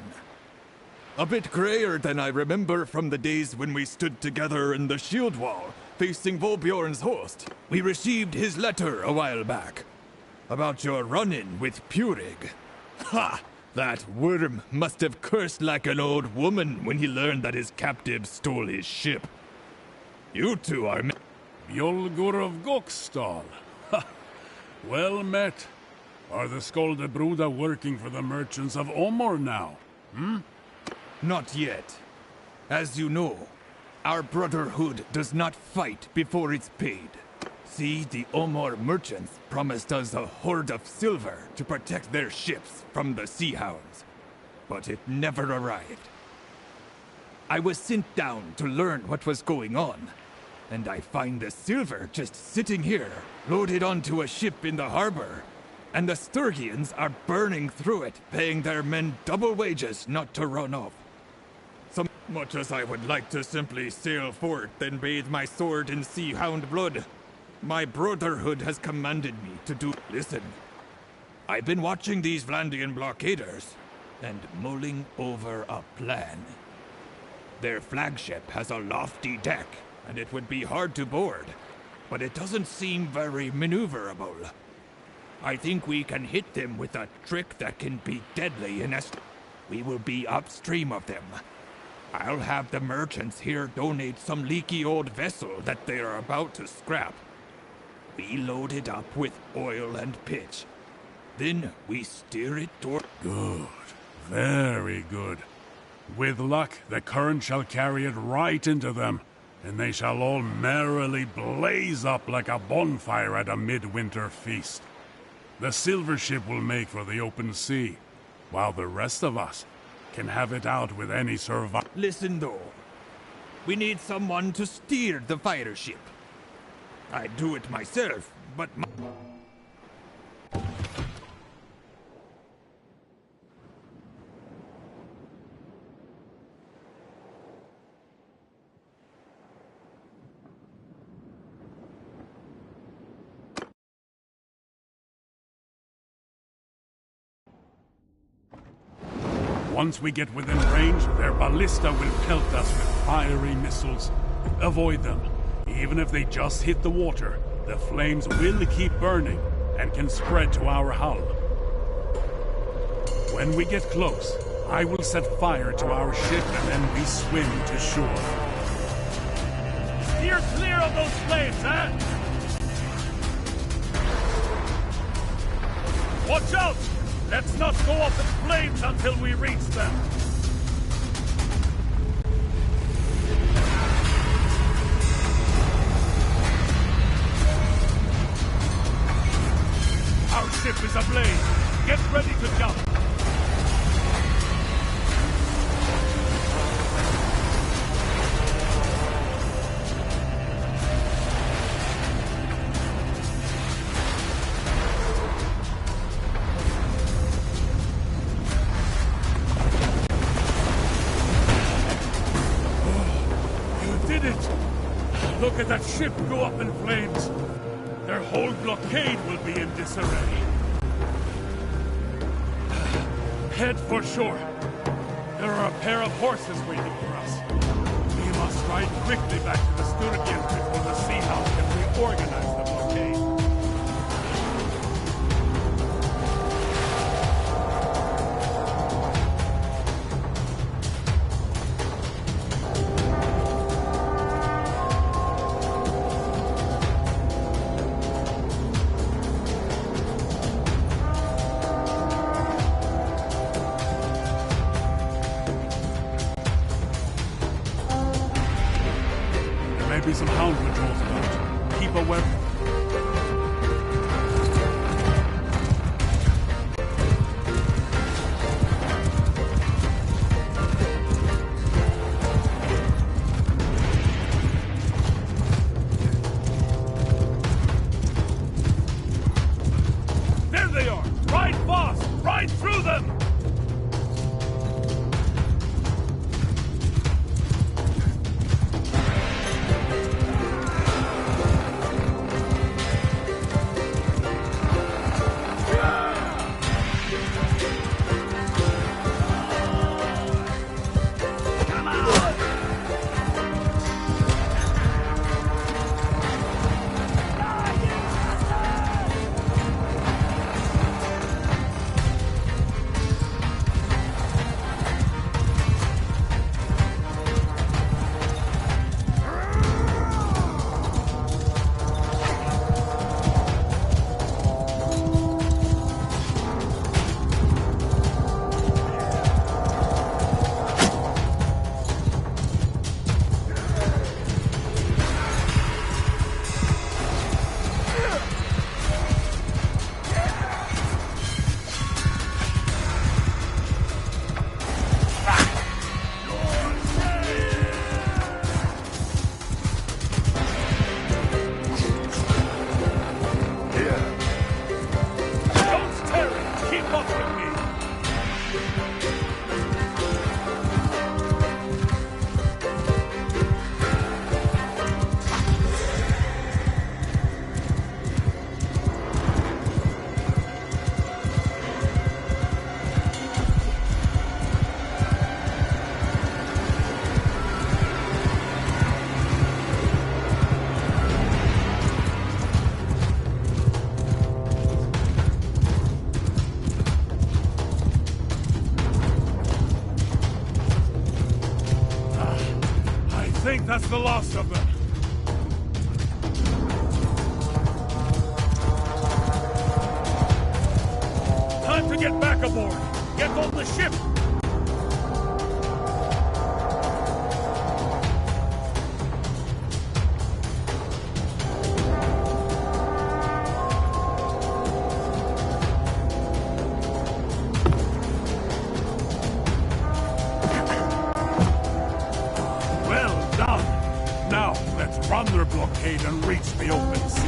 A bit grayer than I remember from the days when we stood together in the shield wall, facing Volbjorn's host. We received his letter a while back, about your run-in with Purig. Ha! That worm must have cursed like an old woman when he learned that his captives stole his ship. You two are... Bjolgur of Gokstal. Ha! Well met. Are the Skoldebruda working for the merchants of Omor now? Not yet. As you know, our brotherhood does not fight before it's paid. See, the Omor merchants promised us a hoard of silver to protect their ships from the sea hounds, but it never arrived. I was sent down to learn what was going on, and I find the silver just sitting here, loaded onto a ship in the harbor, and the Sturgians are burning through it, paying their men double wages not to run off. So much as I would like to simply sail forth and bathe my sword in sea hound blood, my brotherhood has commanded me to do... Listen, I've been watching these Vlandian blockaders, and mulling over a plan. Their flagship has a lofty deck, and it would be hard to board, but it doesn't seem very maneuverable. I think we can hit them with a trick that can be deadly in we will be upstream of them. I'll have the merchants here donate some leaky old vessel that they are about to scrap. We load it up with oil and pitch. Then we steer it toward... Good. Very good. With luck, the current shall carry it right into them, and they shall all merrily blaze up like a bonfire at a midwinter feast. The silver ship will make for the open sea, while the rest of us can have it out with any survivor. Listen though, we need someone to steer the fighter ship. I'd do it myself, but Once we get within range, their ballista will pelt us with fiery missiles. Avoid them. Even if they just hit the water, the flames will keep burning and can spread to our hull. When we get close, I will set fire to our ship and then we swim to shore. Steer clear of those flames, eh? Watch out! Let's not go up in flames until we reach them! Our ship is ablaze! Get ready to jump! Look at that ship go up in flames. Their whole blockade will be in disarray. Head for shore. There are a pair of horses waiting for us. We must ride quickly back to the Sturgian before the Sea House can reorganize the blockade. Maybe some hound patrols about. Keep aware. There they are! Ride fast! Ride through them! I think that's the last of them. Time to get back aboard. Get on the ship. Run their blockade and reach the open sea.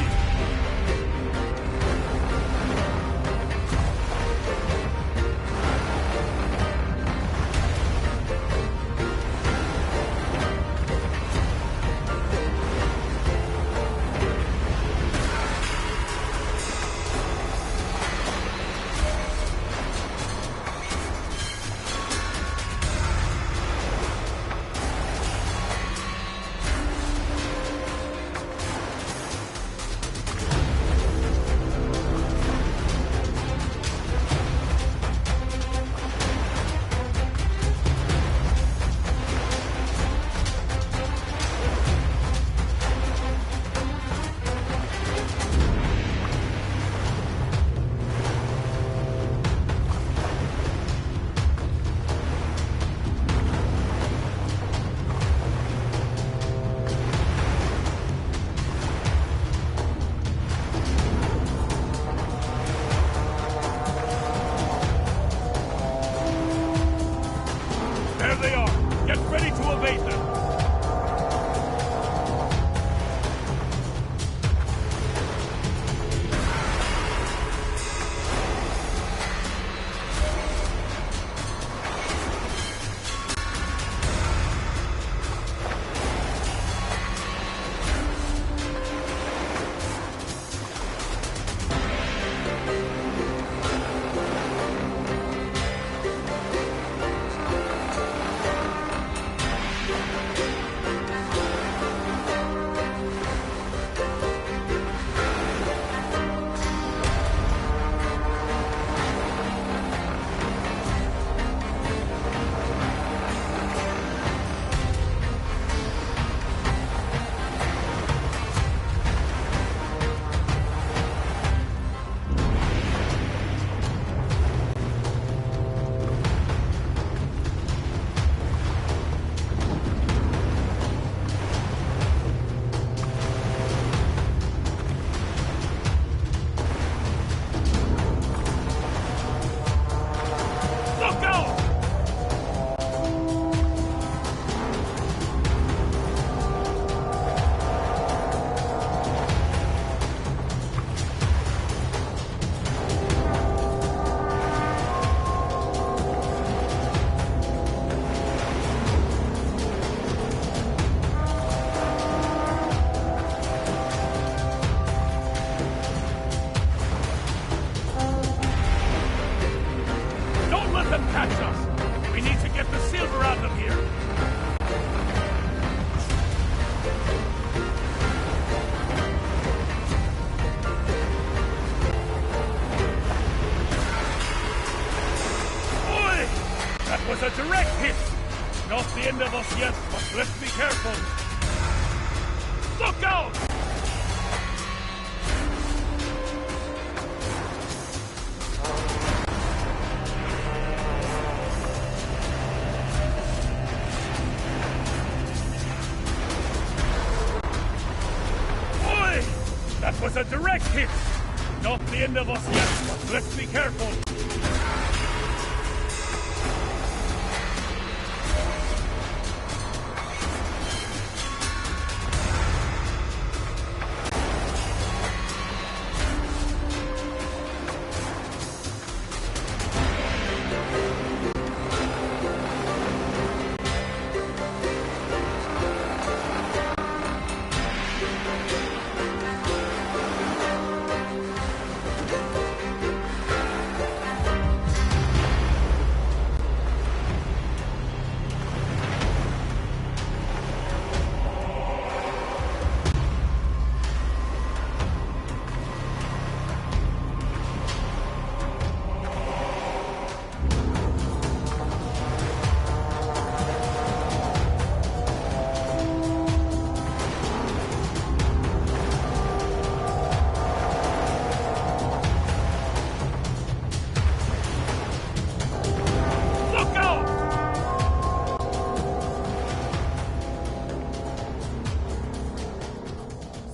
end of us yet, but let's be careful. Look out! Boy! That was a direct hit! Not the end of us yet, but let's be careful.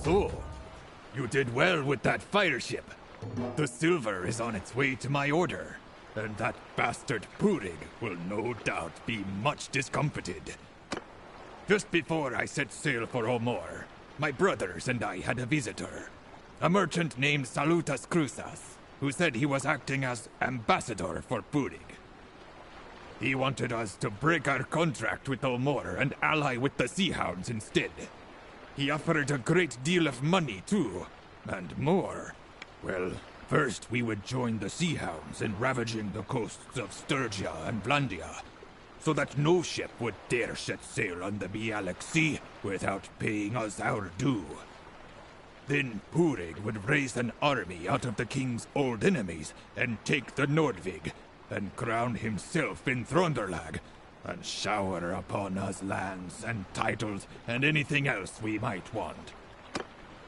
So, you did well with that fire ship. The silver is on its way to my order, and that bastard Purig will no doubt be much discomfited. Just before I set sail for Omor, my brothers and I had a visitor, a merchant named Salutas Cruzas, who said he was acting as ambassador for Purig. He wanted us to break our contract with Omor and ally with the Sea Hounds instead. He offered a great deal of money, too, and more. Well, first we would join the Sea Hounds in ravaging the coasts of Sturgia and Vlandia, so that no ship would dare set sail on the Bialik Sea without paying us our due. Then Purig would raise an army out of the king's old enemies and take the Nordvig, and crown himself in Thronderlag, and shower upon us lands and titles and anything else we might want.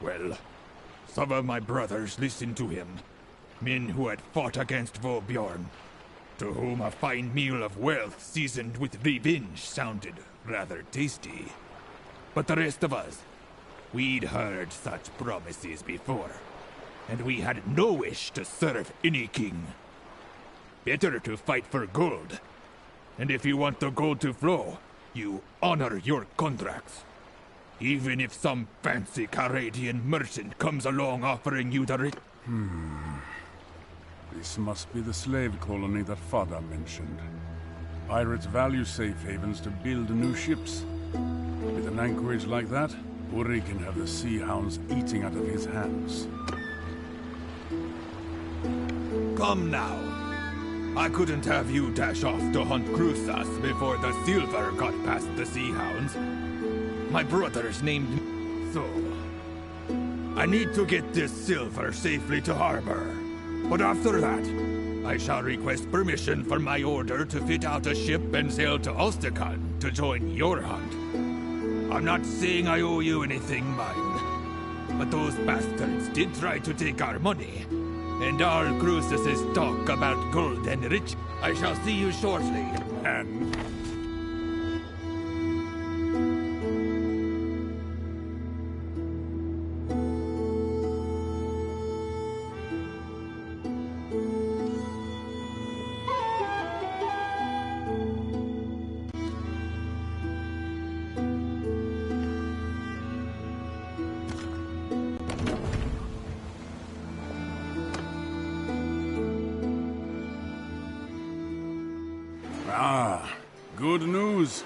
Well, some of my brothers listened to him, men who had fought against Vobjorn, to whom a fine meal of wealth seasoned with revenge sounded rather tasty. But the rest of us, we'd heard such promises before, and we had no wish to serve any king. Better to fight for gold. And if you want the gold to flow, you honor your contracts. Even if some fancy Caradian merchant comes along offering you the This must be the slave colony that Father mentioned. Pirates value safe havens to build new ships. With an anchorage like that, Uri can have the Sea Hounds eating out of his hands. Come now. I couldn't have you dash off to hunt Cruzas before the silver got past the Sea Hounds. My brothers named me. So, I need to get this silver safely to harbor. But after that, I shall request permission from my order to fit out a ship and sail to Ulsterkan to join your hunt. I'm not saying I owe you anything, mind. But those bastards did try to take our money. And all Cruzes' talk about gold and rich. I shall see you shortly, and... Good news.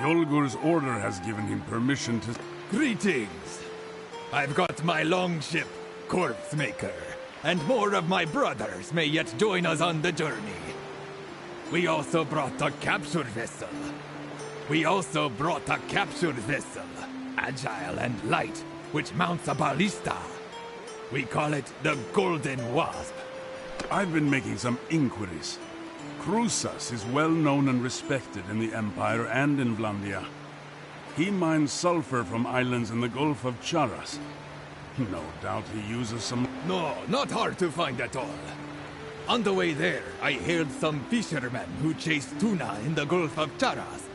Yolgur's order has given him permission to... Greetings! I've got my longship, Corpse Maker, and more of my brothers may yet join us on the journey. We also brought a capture vessel. Agile and light, which mounts a ballista. We call it the Golden Wasp. I've been making some inquiries. Krusas is well known and respected in the Empire and in Vlandia. He mines sulfur from islands in the Gulf of Charas. No doubt he uses some... No, not hard to find at all. On the way there, I hailed some fishermen who chase tuna in the Gulf of Charas,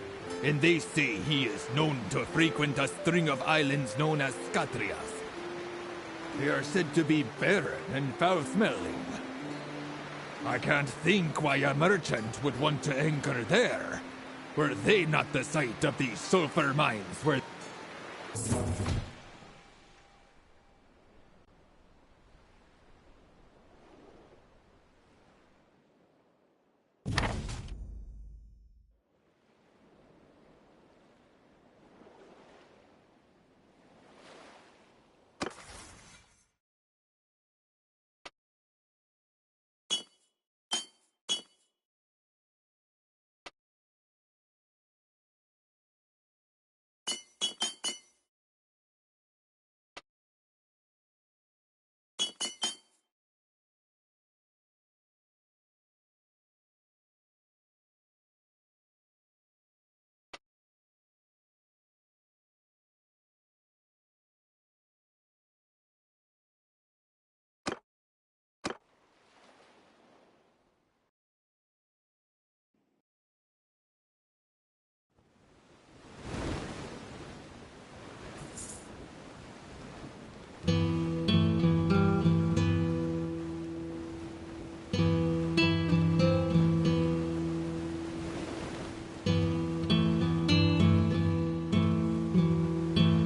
and they say he is known to frequent a string of islands known as Skatrias. They are said to be barren and foul-smelling. I can't think why a merchant would want to anchor there. Were they not the site of these sulfur mines where...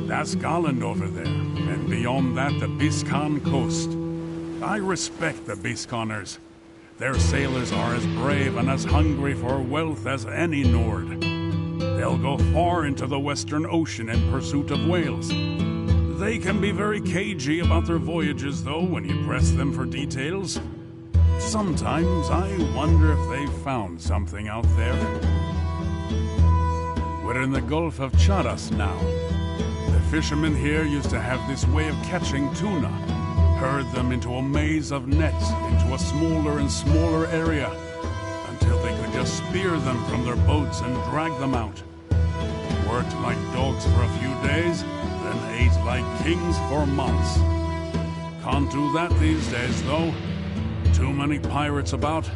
That's Garland over there, and beyond that the Biscan coast. I respect the Bisconers. Their sailors are as brave and as hungry for wealth as any Nord. They'll go far into the Western Ocean in pursuit of whales. They can be very cagey about their voyages, though, when you press them for details. Sometimes I wonder if they've found something out there. We're in the Gulf of Charas now. The fishermen here used to have this way of catching tuna. Herd them into a maze of nets, into a smaller and smaller area, until they could just spear them from their boats and drag them out. Worked like dogs for a few days, then ate like kings for months. Can't do that these days, though. Too many pirates about.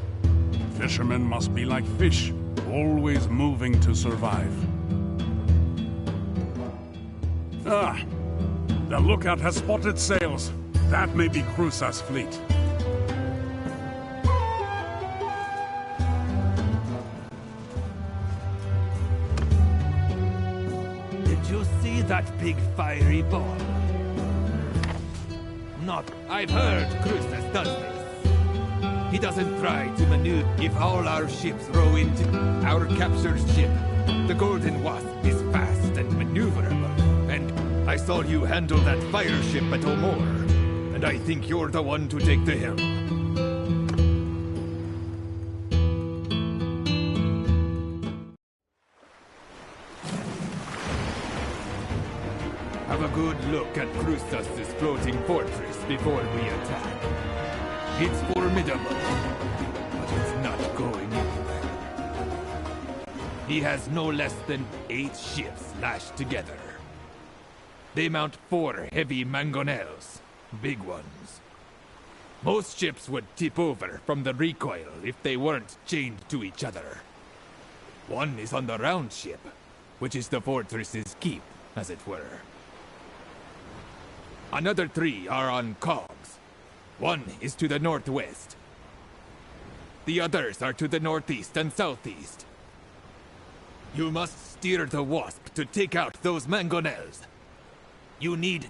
Fishermen must be like fish, always moving to survive. Ah, the lookout has spotted sails. That may be Krusas' fleet. Did you see that big fiery ball? Not. I've heard Krusas does this. He doesn't try to maneuver. If all our ships row into our captured ship, the Golden Wasp is fast and maneuverable. And I saw you handle that fire ship at Omor, and I think you're the one to take the helm. Have a good look at Krusas' floating fortress before we attack. It's formidable, but it's not going anywhere. He has no less than 8 ships lashed together. They mount 4 heavy mangonels, big ones. Most ships would tip over from the recoil if they weren't chained to each other. One is on the round ship, which is the fortress's keep, as it were. Another 3 are on cogs. One is to the northwest. The others are to the northeast and southeast. You must steer the Wasp to take out those mangonels. You need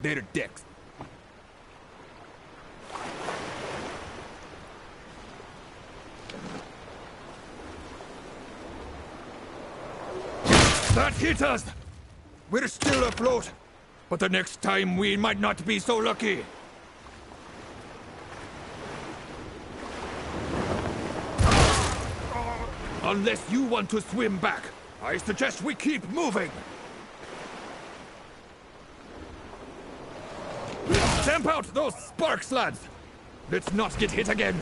their decks. That hit us! We're still afloat, but the next time we might not be so lucky. Unless you want to swim back, I suggest we keep moving. Stamp out those sparks, lads! Let's not get hit again.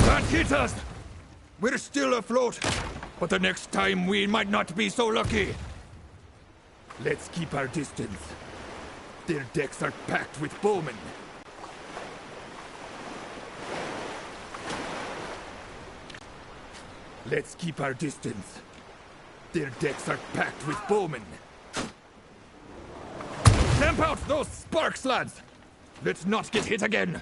That hit us! We're still afloat, but the next time we might not be so lucky. Let's keep our distance. Their decks are packed with bowmen. Let's keep our distance. Their decks are packed with bowmen. Stamp out those sparks, lads! Let's not get hit again.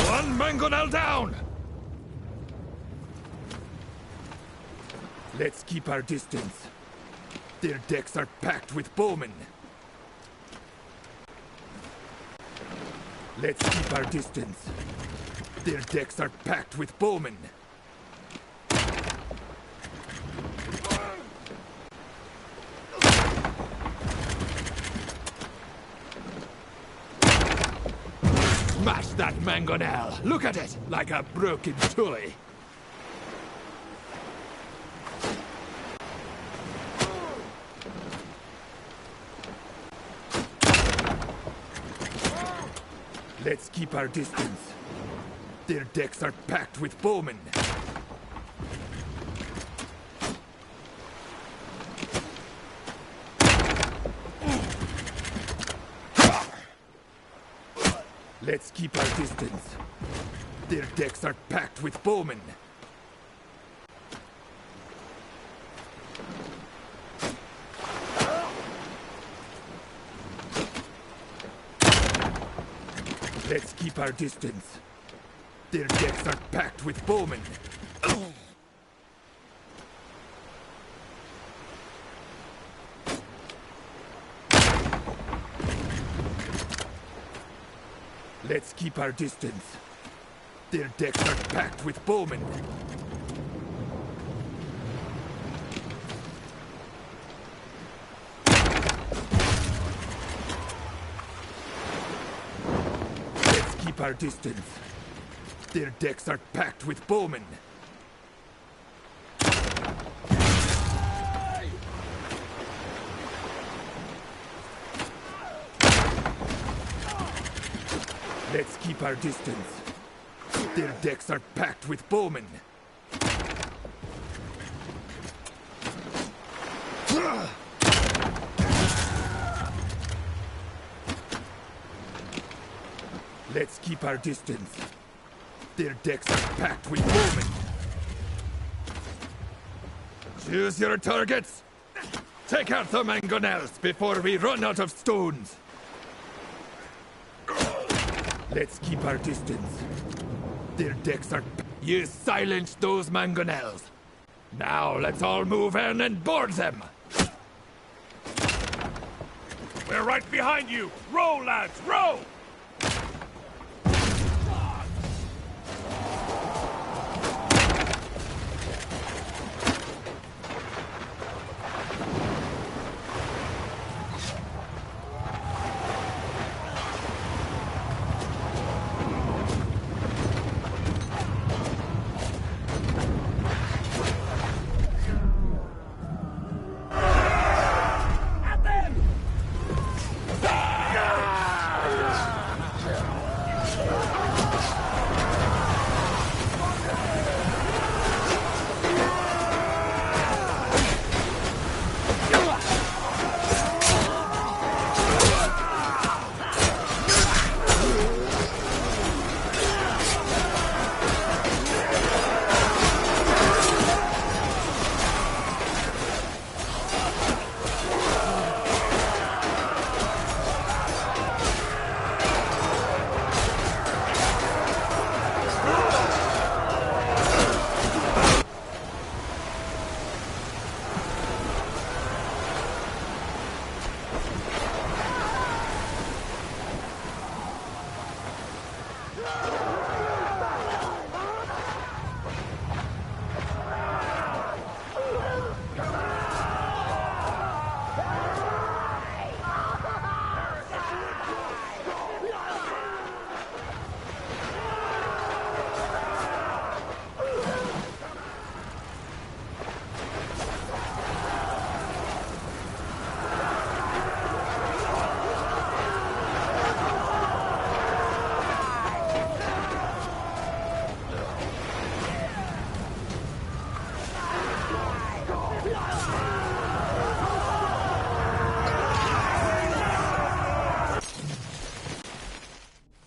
One mangonel down! Let's keep our distance. Their decks are packed with bowmen. Let's keep our distance. Their decks are packed with bowmen. Smash that mangonel! Look at it! Like a broken toy! Let's keep our distance. Their decks are packed with bowmen. Let's keep our distance. Their decks are packed with bowmen. Let's keep our distance. Their decks are packed with bowmen. Let's keep our distance. Their decks are packed with bowmen. Let's keep our distance. Their decks are packed with bowmen. Let's keep our distance. Their decks are packed with bowmen. Let's keep our distance. Their decks are packed with bowmen. Choose your targets. Take out the mangonels before we run out of stones. Let's keep our distance. Their decks are... You silenced those mangonels. Now let's all move in and board them. We're right behind you! Row, lads, row!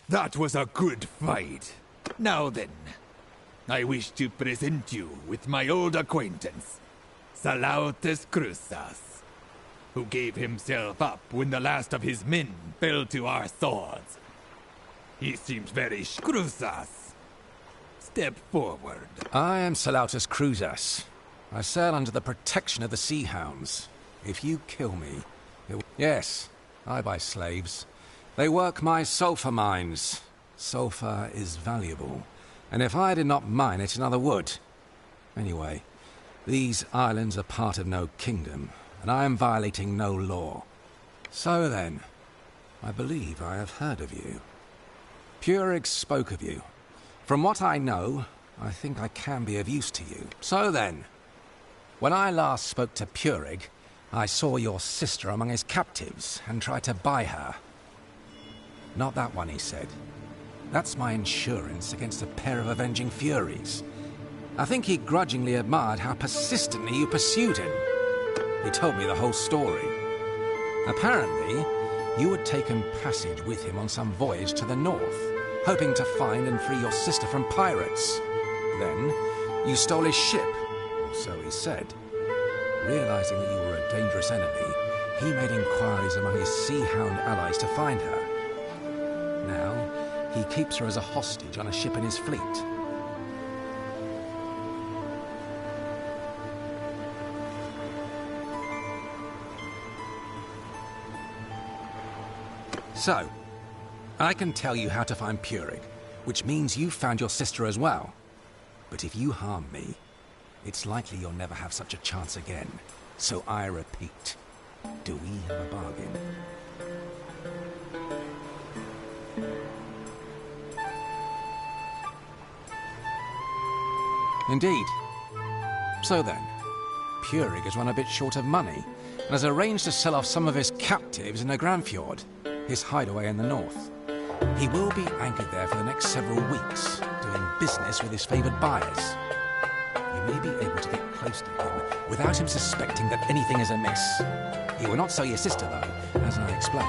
That was a good fight. Now then, I wish to present you with my old acquaintance, Salautus Crusas, who gave himself up when the last of his men fell to our swords. He seems very Crusas. Step forward. I am Salautus Crusas. I sail under the protection of the Sea Hounds. If you kill me, Yes, I buy slaves. They work my sulfur mines. Sulfur is valuable, and if I did not mine it, another would. Anyway, these islands are part of no kingdom, and I am violating no law. So then, I believe I have heard of you. Purig spoke of you. From what I know, I think I can be of use to you. So then, when I last spoke to Purig, I saw your sister among his captives and tried to buy her. Not that one, he said. That's my insurance against a pair of avenging furies. I think he grudgingly admired how persistently you pursued him. He told me the whole story. Apparently, you had taken passage with him on some voyage to the north, hoping to find and free your sister from pirates. Then, you stole his ship, or so he said. Realizing that you were a dangerous enemy, he made inquiries among his Sea Hound allies to find her. Now, he keeps her as a hostage on a ship in his fleet. So, I can tell you how to find Purig, which means you found your sister as well. But if you harm me, it's likely you'll never have such a chance again. So I repeat, do we have a bargain? Indeed. So then, Purig has run a bit short of money, and has arranged to sell off some of his captives in the Granfjord, his hideaway in the north. He will be anchored there for the next several weeks, doing business with his favoured buyers. You may be able to get close to him without him suspecting that anything is amiss. He will not sell your sister, though, as I explained.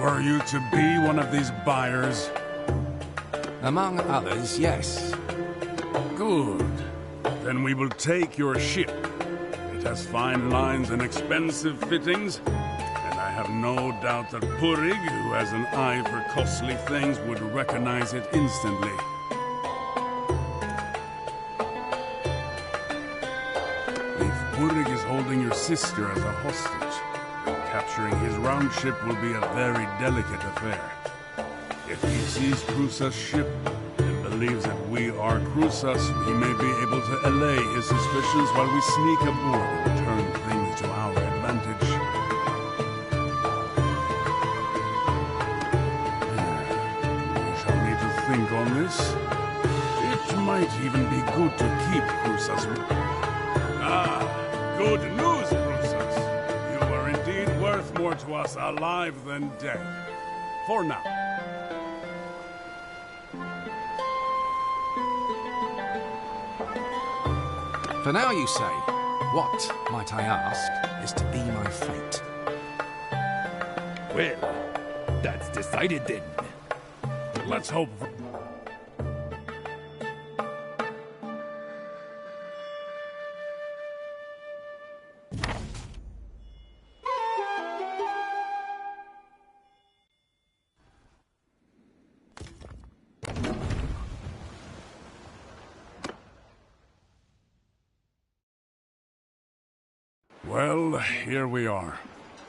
Were you to be one of these buyers? Among others, yes. Good. Then we will take your ship. It has fine lines and expensive fittings, and I have no doubt that Purig, who has an eye for costly things, would recognize it instantly. If Purig is holding your sister as a hostage, then capturing his round ship will be a very delicate affair. If he sees Crusa's ship and believes that we are Crusas, he may be able to allay his suspicions while we sneak aboard and turn things to our advantage. We shall need to think on this. It might even be good to keep Crusas. Good news, Crusas. You are indeed worth more to us alive than dead. For now. For now, you say. What, might I ask, is to be my fate? Well, that's decided then. Let's hope. Well, here we are,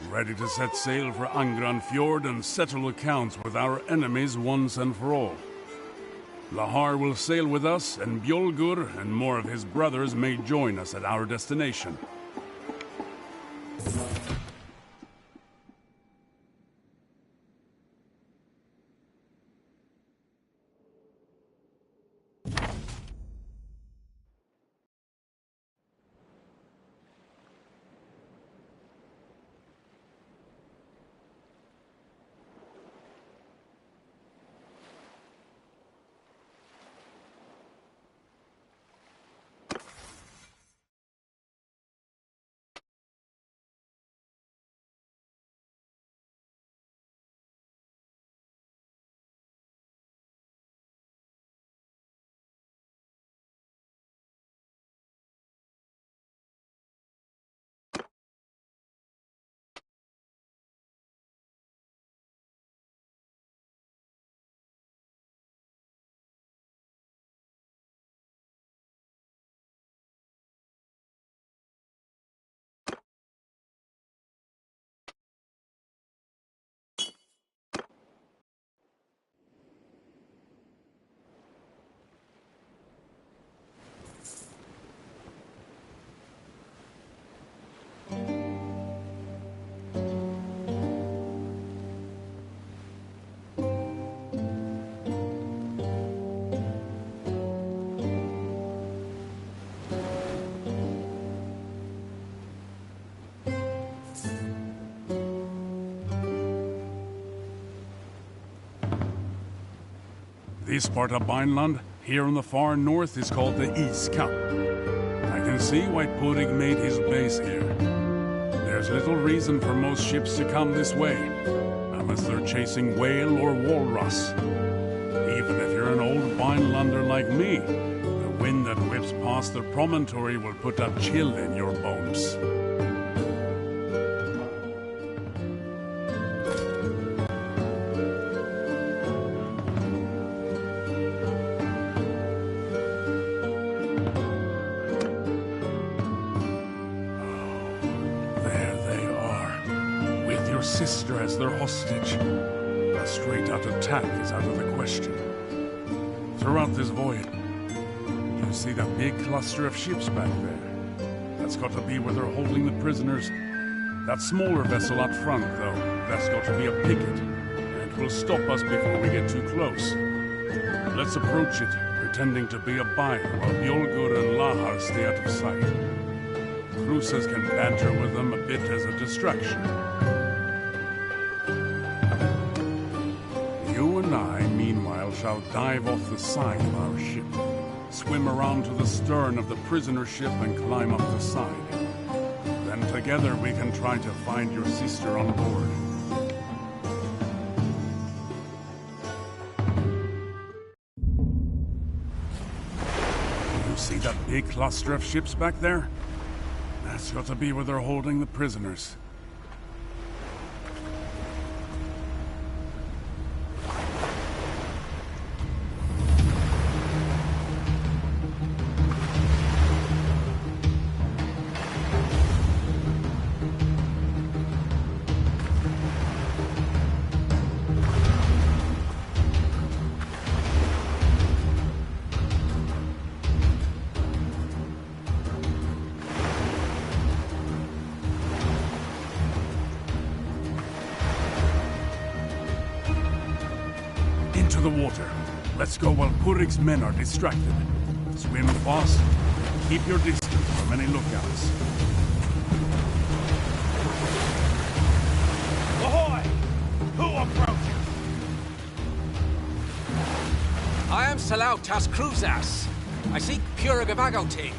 ready to set sail for Angranfjord and settle accounts with our enemies once and for all. Lahar will sail with us, and Bjolgur and more of his brothers may join us at our destination. This part of Vineland, here in the far north, is called the East Cup. I can see why Purig made his base here. There's little reason for most ships to come this way, unless they're chasing whale or walrus. Even if you're an old Vinelander like me, the wind that whips past the promontory will put a chill in your bones. Sister as their hostage. A straight-out attack is out of the question. Throughout this voyage, you see that big cluster of ships back there. That's got to be where they're holding the prisoners. That smaller vessel out front, though, that's got to be a picket, and will stop us before we get too close. Let's approach it, pretending to be a buyer, while Bjolgur and Lahar stay out of sight. Cruisers can banter with them a bit as a distraction. You and I, meanwhile, shall dive off the side of our ship, swim around to the stern of the prisoner ship and climb up the side. Then together we can try to find your sister on board. You see that big cluster of ships back there? That's got to be where they're holding the prisoners. Into the water. Let's go while Purig's men are distracted. Swim fast. Keep your distance from any lookouts. Ahoy! Who approaches? I am Salautas Cruzas. I seek Purigavagoting.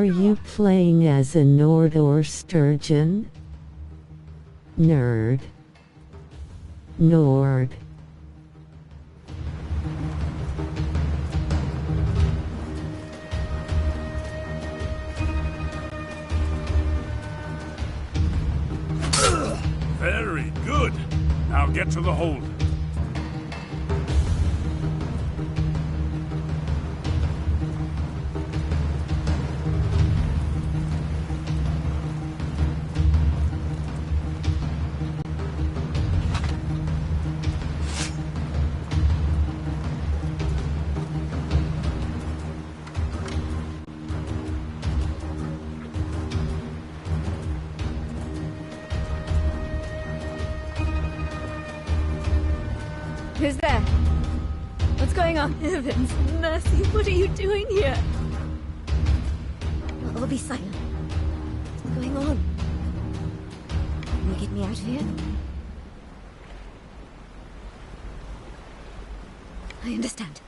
Are you playing as a Nord or Sturgeon? Nerd. Nord. Very good. Now get to the hold. Who's there? What's going on? Heavens, mercy, what are you doing here? I'll be silent. What's going on? Can you get me out of here? I understand.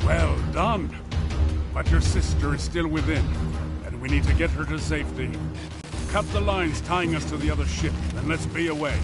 Well done. But your sister is still within, and we need to get her to safety. Cut the lines tying us to the other ship, and let's be away.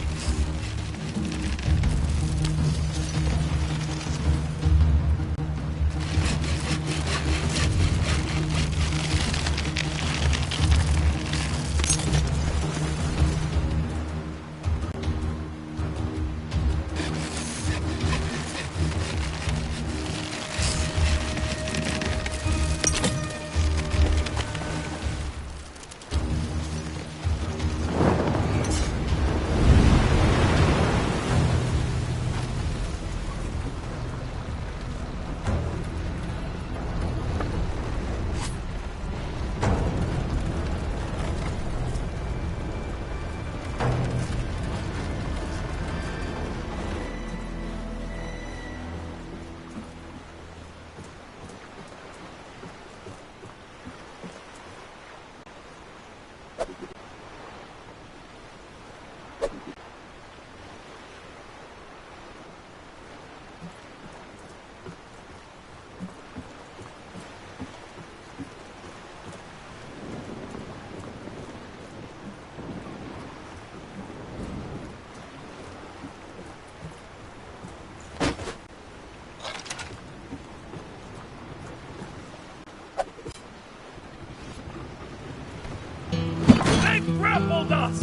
Grappled us!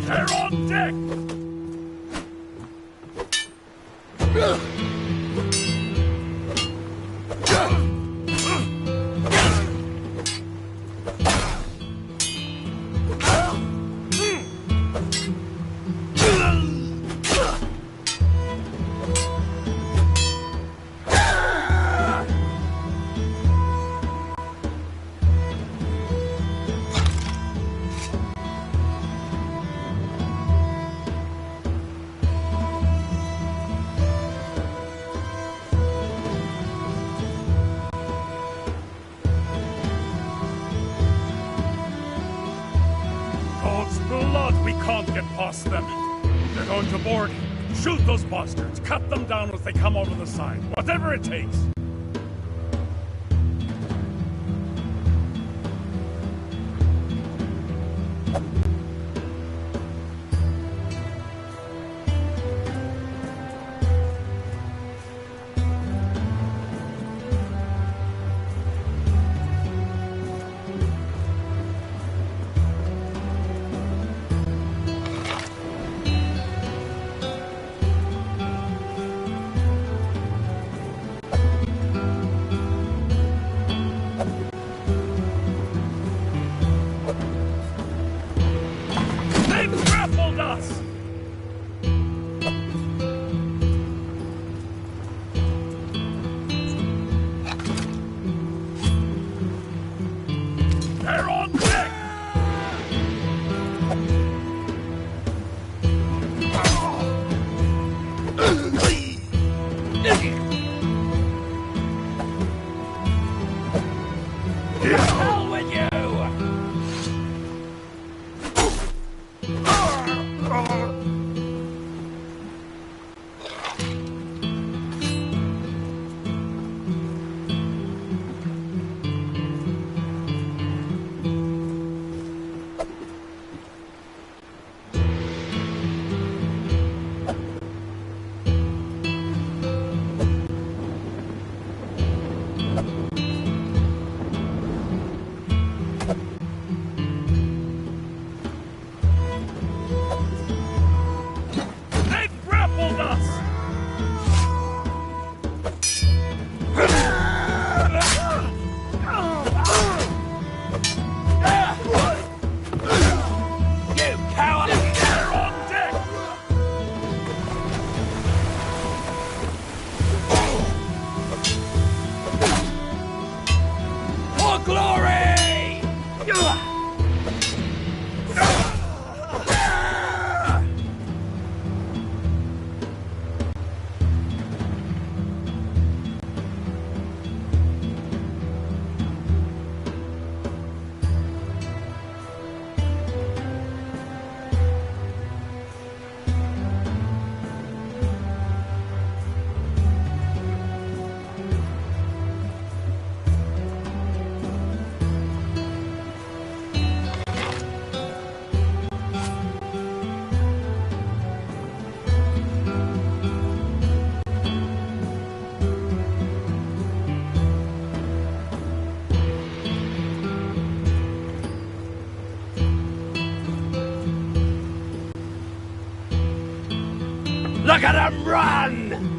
They're on deck! We can't get past them. They're going to board. Shoot those bastards. Cut them down as they come over the side. Whatever it takes. Look at him run!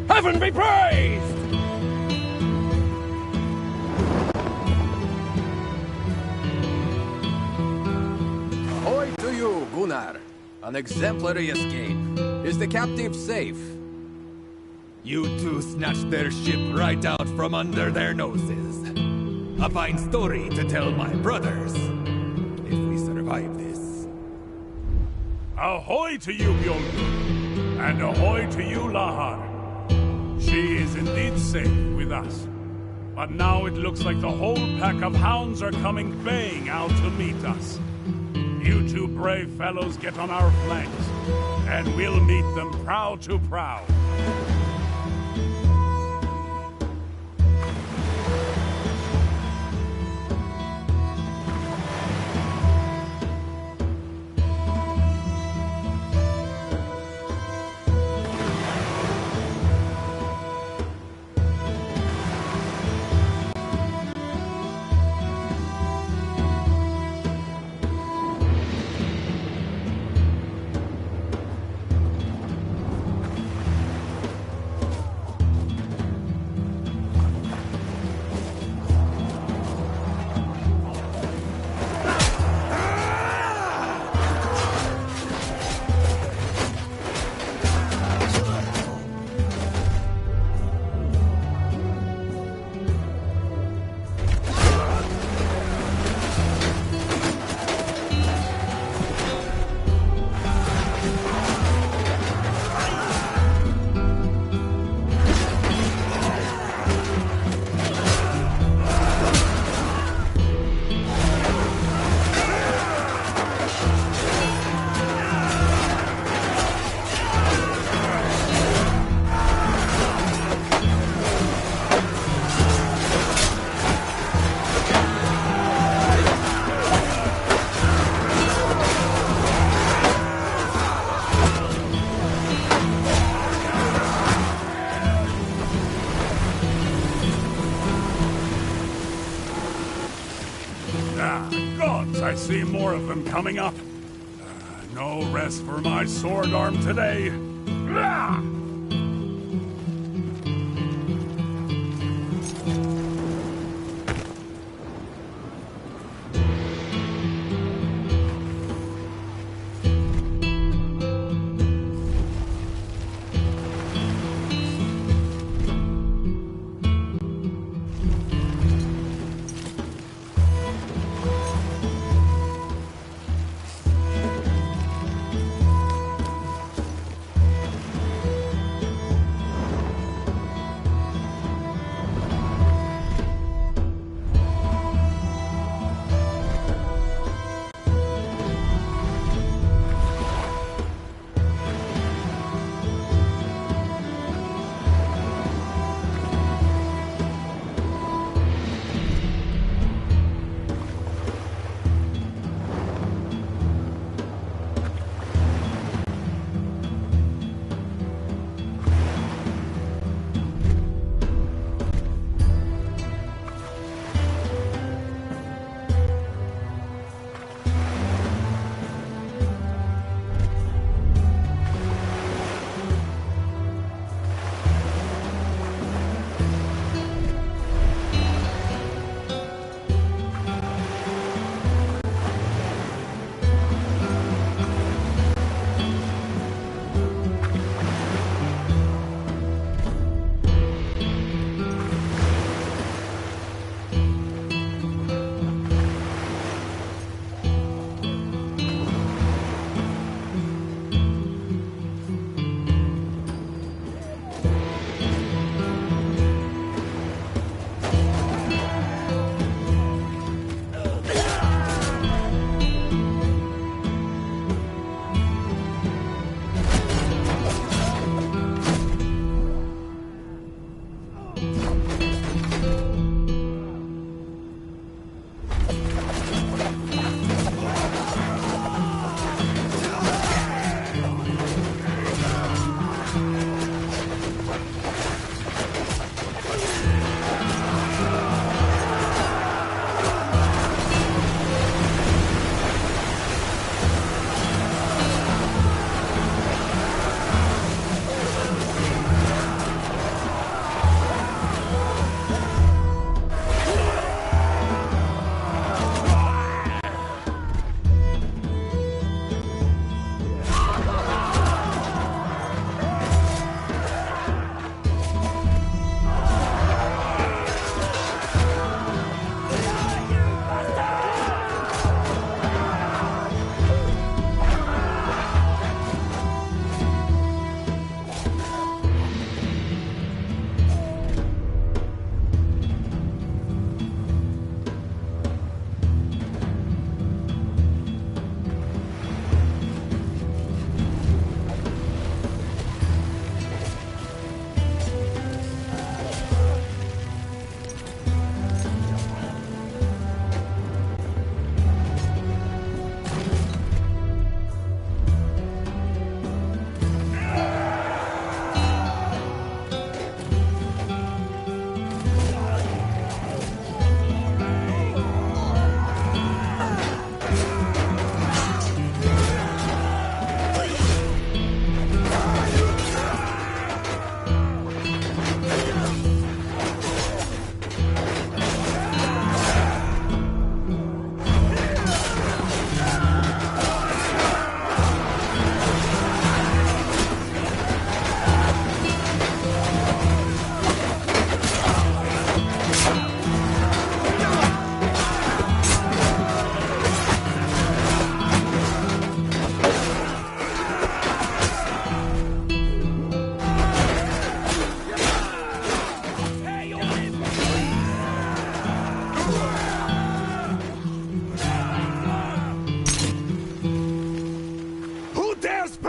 Heaven be praised! Ahoy to you, Gunnar. An exemplary escape. Is the captive safe? You two snatched their ship right out from under their noses. A fine story to tell my brothers. If we survive this. Ahoy to you, Bjolnir. And ahoy to you, Lahar. She is indeed safe with us. But now it looks like the whole pack of hounds are coming baying out to meet us. You two brave fellows get on our flanks, and we'll meet them prow to prow. I see more of them coming up. No rest for my sword arm today.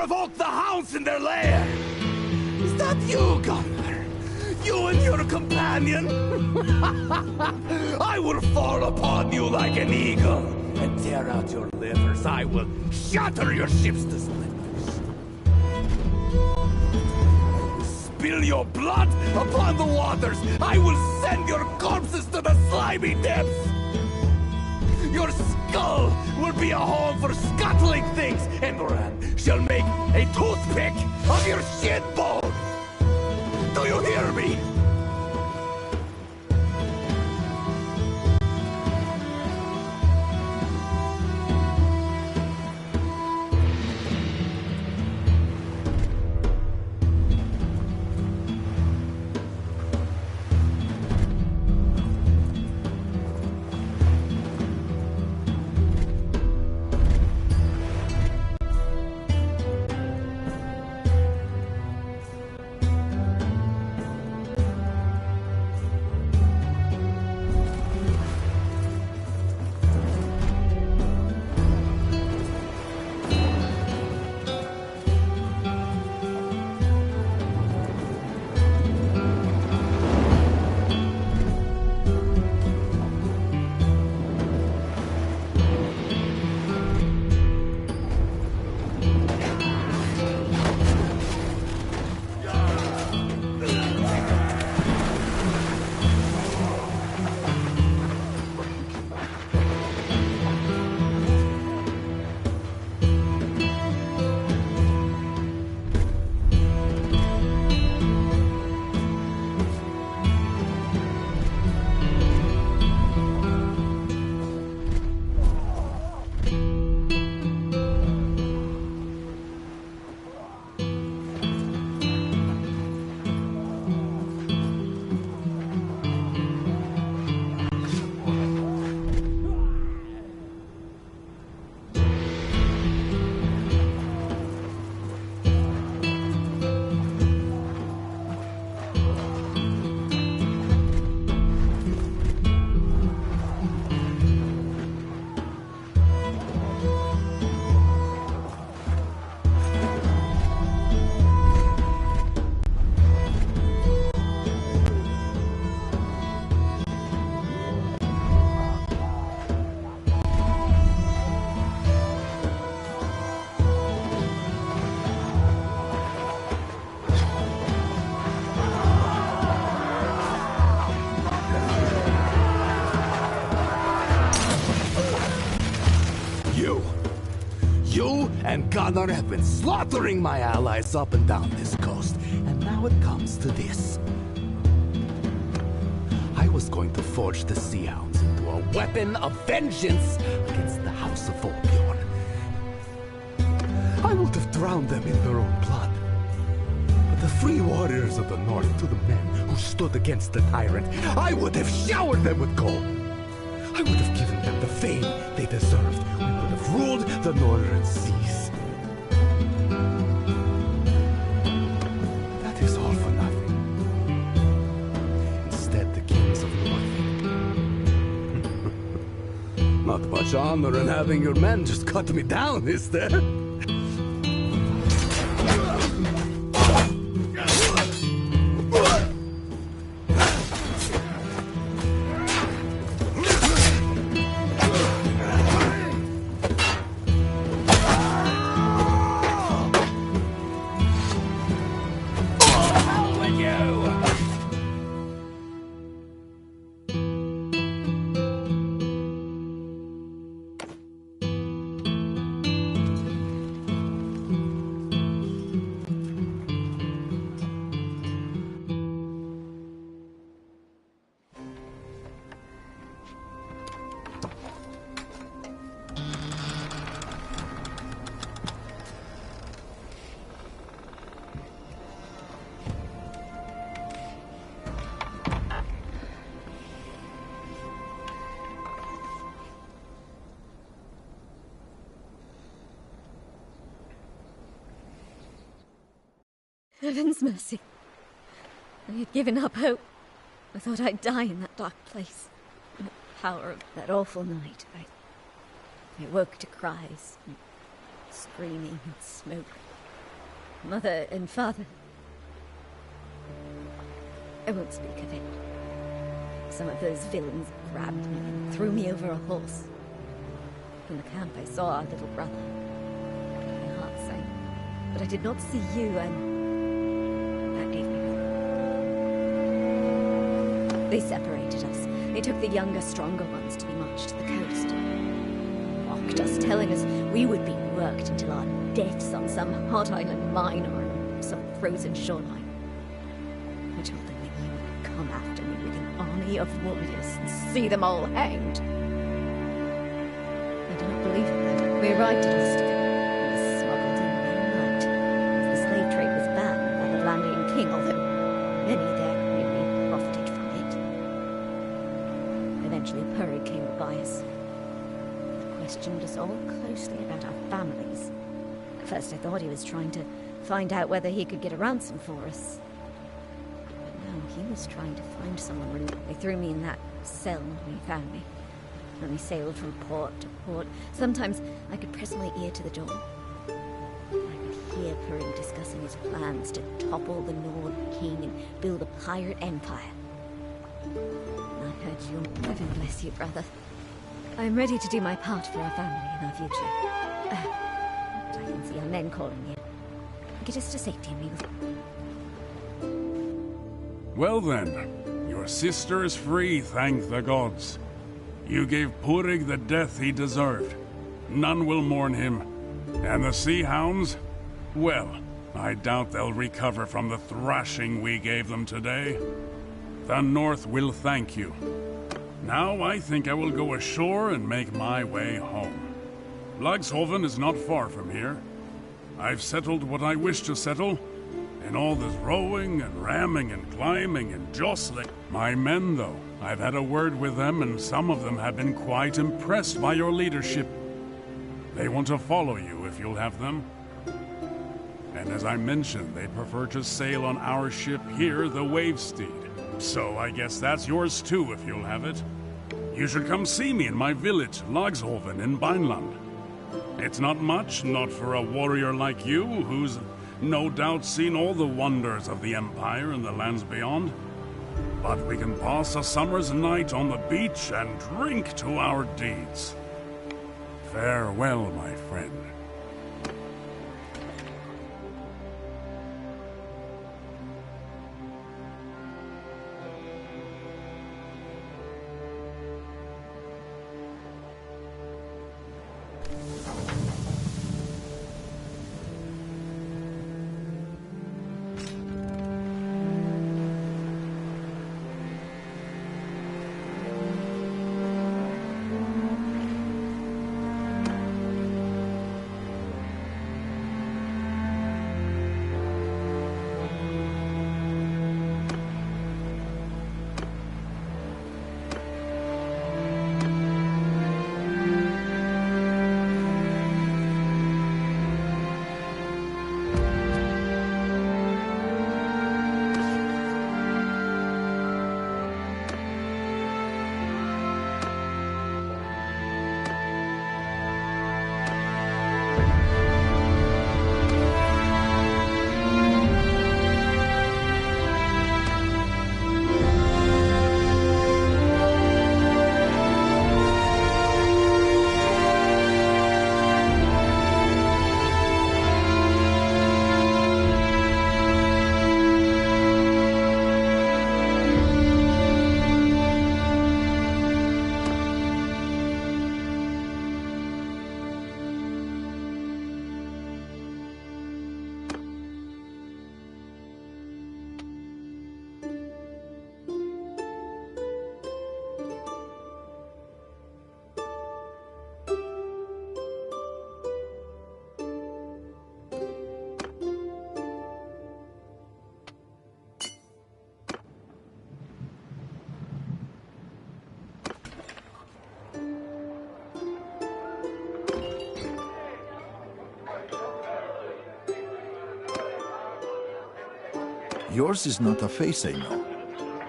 provoke the hounds in their lair! Is that you, Gunnar? You and your companion? I will fall upon you like an eagle and tear out your livers. I will shatter your ships to splinters. Spill your blood upon the waters. I will send your corpses to the slimy depths. Your skull will be a home for scuttling things, and Moran shall make a toothpick of your shin bone. Do you hear me? And Gunnar have been slaughtering my allies up and down this coast, and now it comes to this. I was going to forge the Sea Hounds into a weapon of vengeance against the House of Olbjorn. I would have drowned them in their own blood. But the free warriors of the North, to the men who stood against the tyrant, I would have showered them with gold. I would have given them the fame they deserved. We would have ruled the northern seas. That is all for nothing. Instead, the kings of North. Not much honor in having your men just cut me down, is there? Heaven's mercy. I had given up hope. I thought I'd die in that dark place. In the power of that awful night. I woke to cries, and screaming and smoke. mother and father. I won't speak of it. Some of those villains grabbed me and threw me over a horse. From the camp I saw our little brother. My heart sank. But I did not see you, and that gave me hope. They separated us. They took the younger, stronger ones to be marched to the coast. Mocked us, telling us we would be worked until our deaths on some hot island mine or on some frozen shoreline. I told them that you would come after me with an army of warriors and see them all hanged. I do not believe it. We arrived at Ulster. We smuggled in one night, as the slave trade was banned by the Landing King, although many there really profited from it. Eventually, Purrig came to buy us. He questioned us all closely about our families. At first, I thought he was trying to find out whether he could get a ransom for us. But no, he was trying to find someone. They threw me in that cell when he found me. And we sailed from port to port. Sometimes I could press my ear to the door. I could hear Purrig discussing his plans to topple the Nord King and build a pirate empire. And I heard you. Heaven bless you, brother. I am ready to do my part for our family and our future. But I can see our men calling you. Get us to safety and we will... Well then, your sister is free, thank the gods. You gave Purrig the death he deserved. None will mourn him. And the Sea Hounds? Well, I doubt they'll recover from the thrashing we gave them today. The North will thank you. Now I think I will go ashore and make my way home. Lagshoven is not far from here. I've settled what I wish to settle. In all this rowing and ramming and climbing and jostling. My men, though, I've had a word with them, and some of them have been quite impressed by your leadership. They want to follow you if you'll have them. And as I mentioned, they prefer to sail on our ship here, the Wavesteed. So I guess that's yours too if you'll have it. You should come see me in my village, Lagshoven in Beinland. It's not much, not for a warrior like you, who's no doubt seen all the wonders of the Empire and the lands beyond. But we can pass a summer's night on the beach and drink to our deeds. Farewell, my friend. Yours is not a face, I know.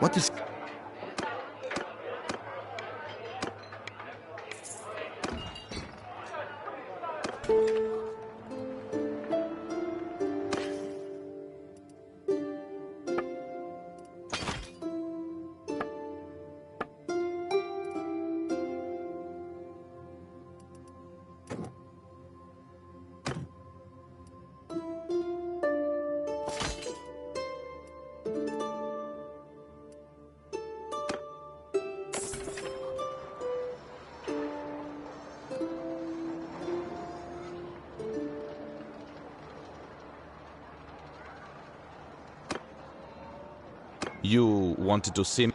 What is... You wanted to see me?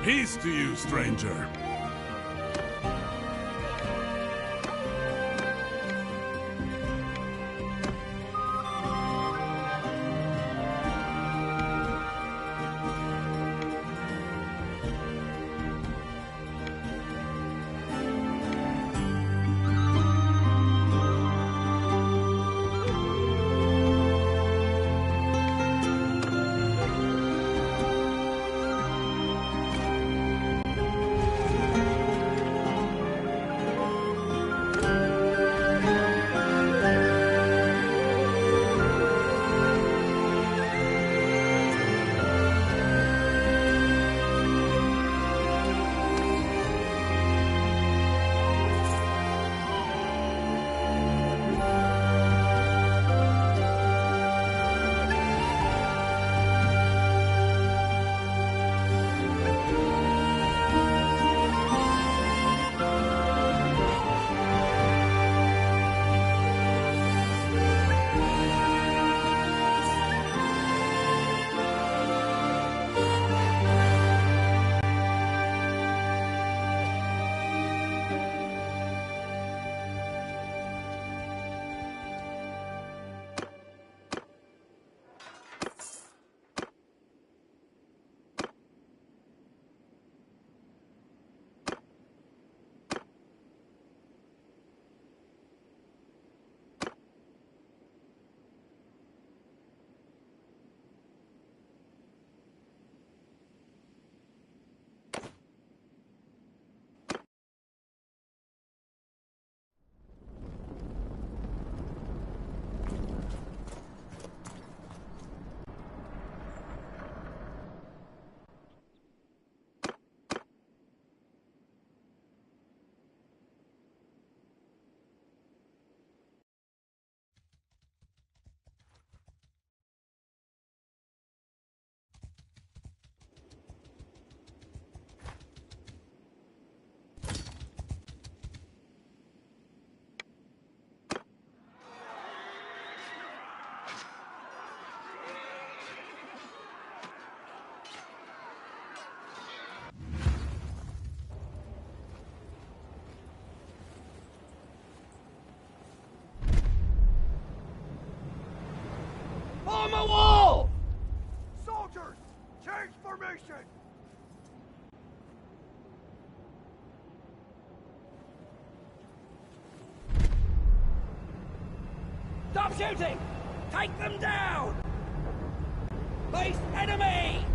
Peace to you, stranger. Form a wall! Soldiers, change formation! Stop shooting! Take them down! Face enemy!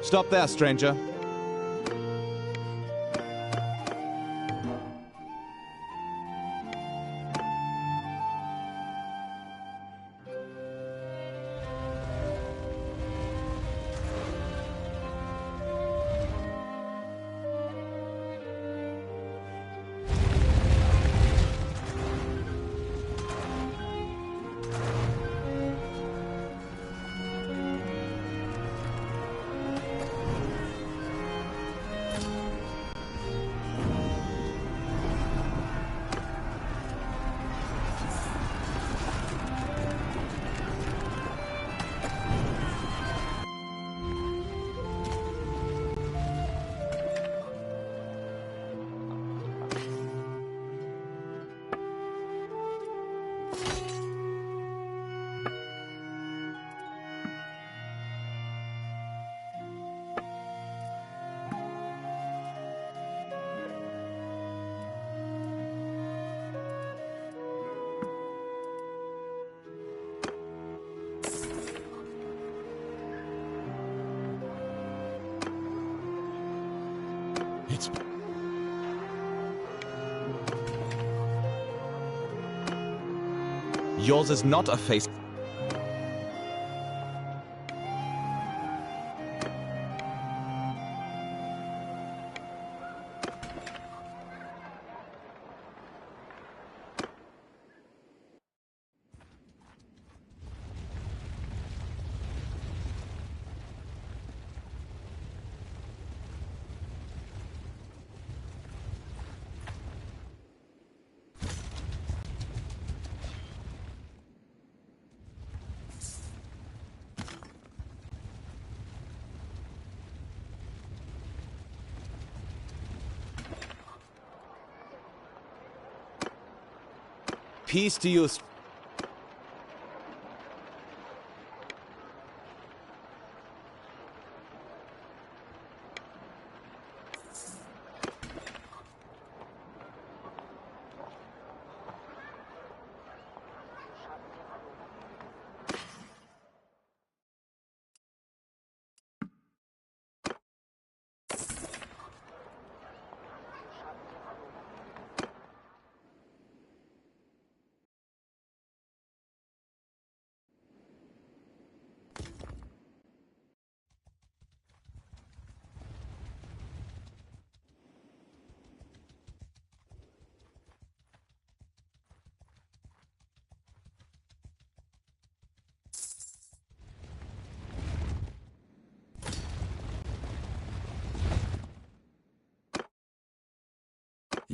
Stop there, stranger. Yours is not a face. Peace to you.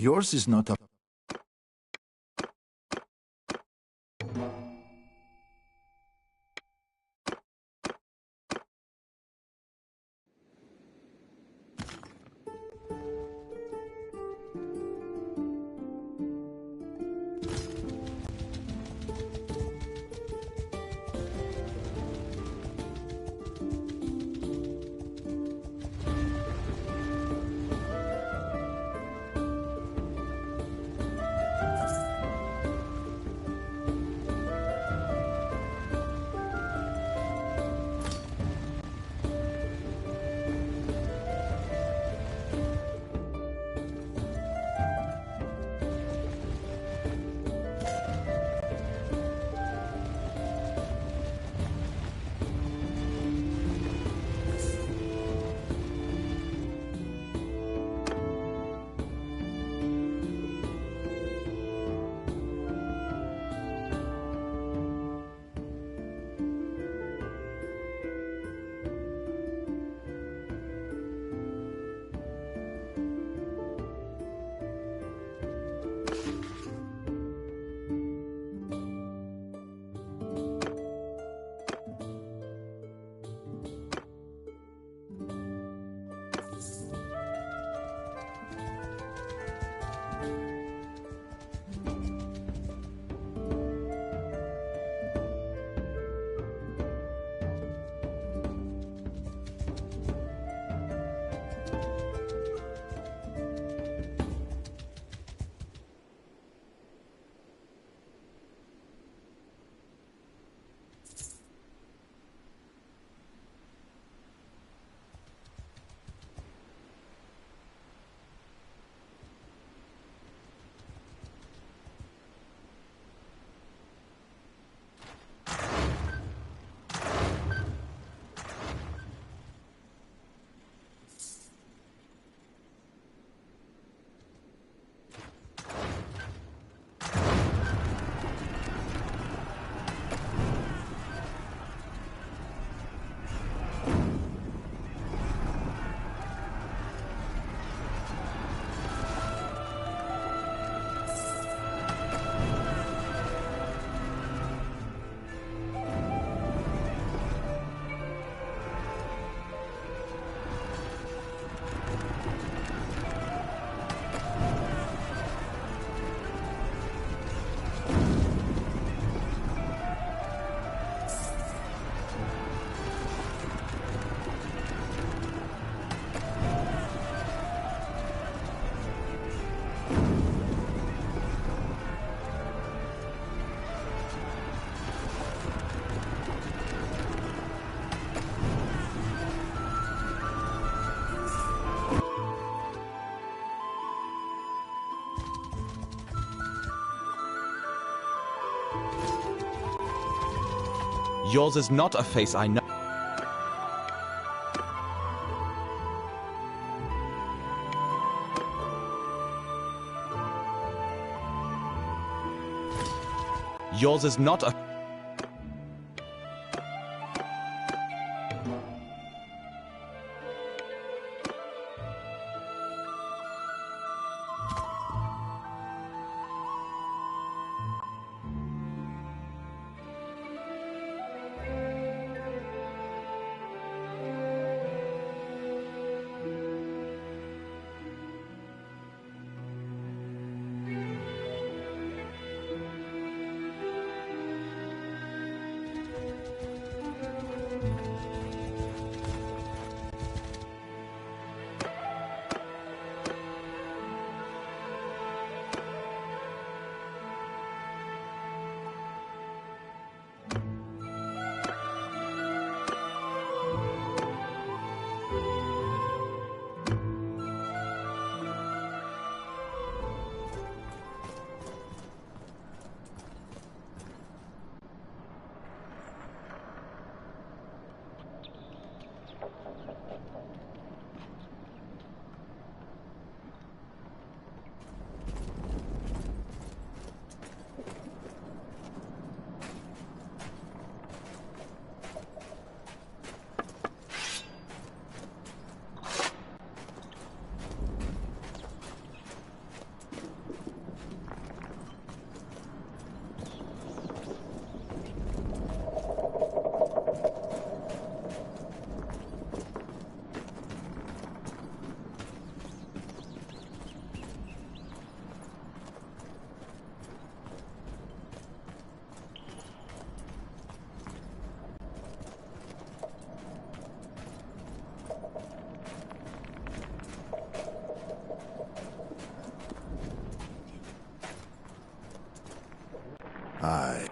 Yours is not a... Yours is not a face I know. Yours is not a... Aye.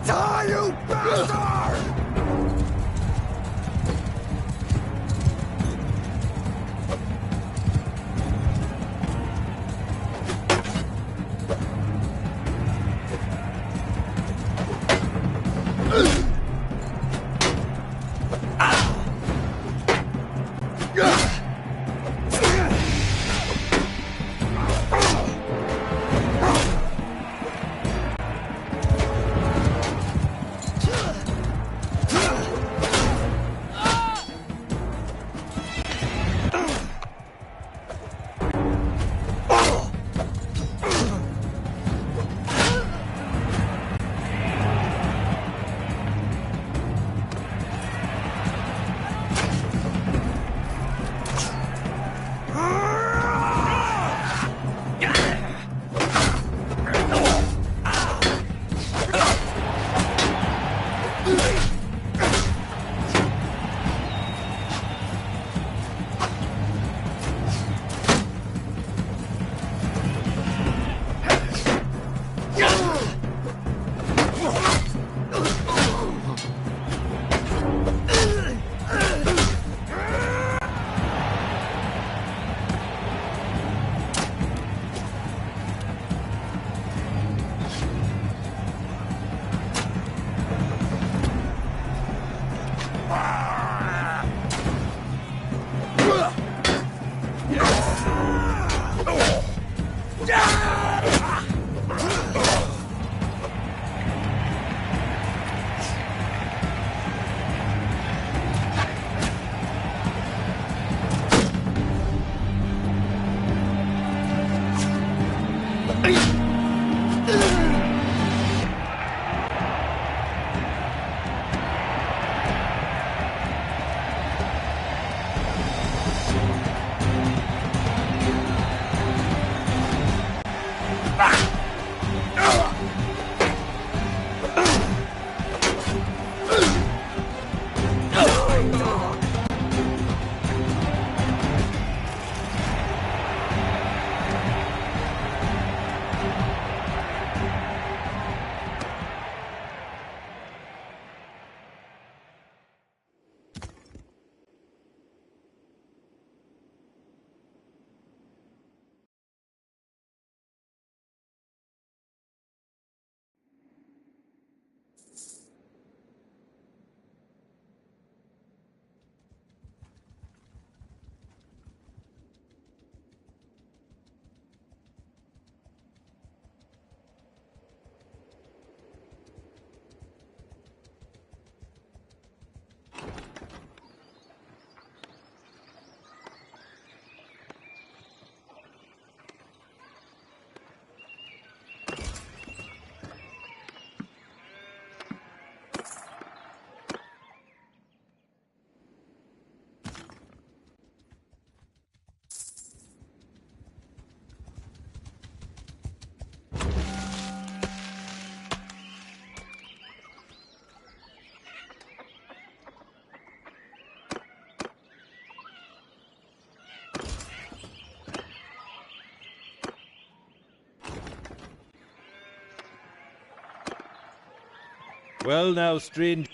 Die, you bastard! Well now, strange.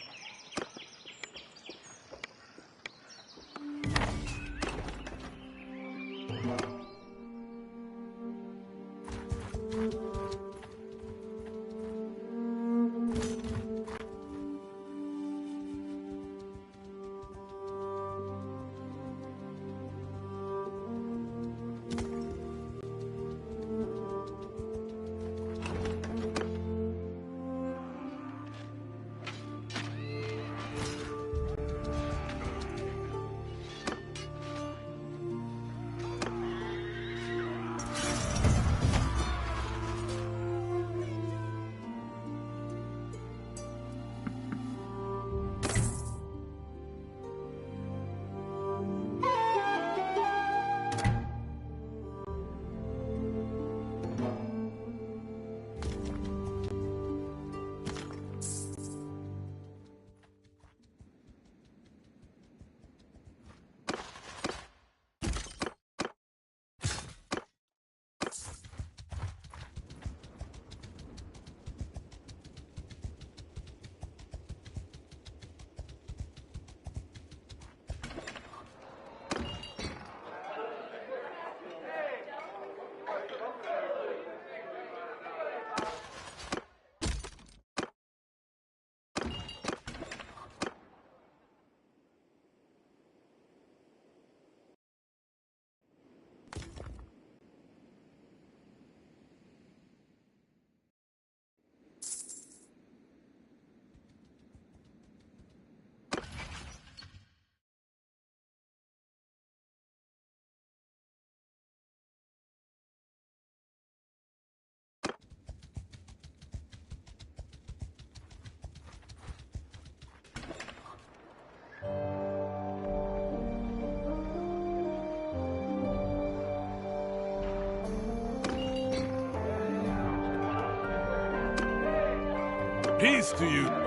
Peace to you.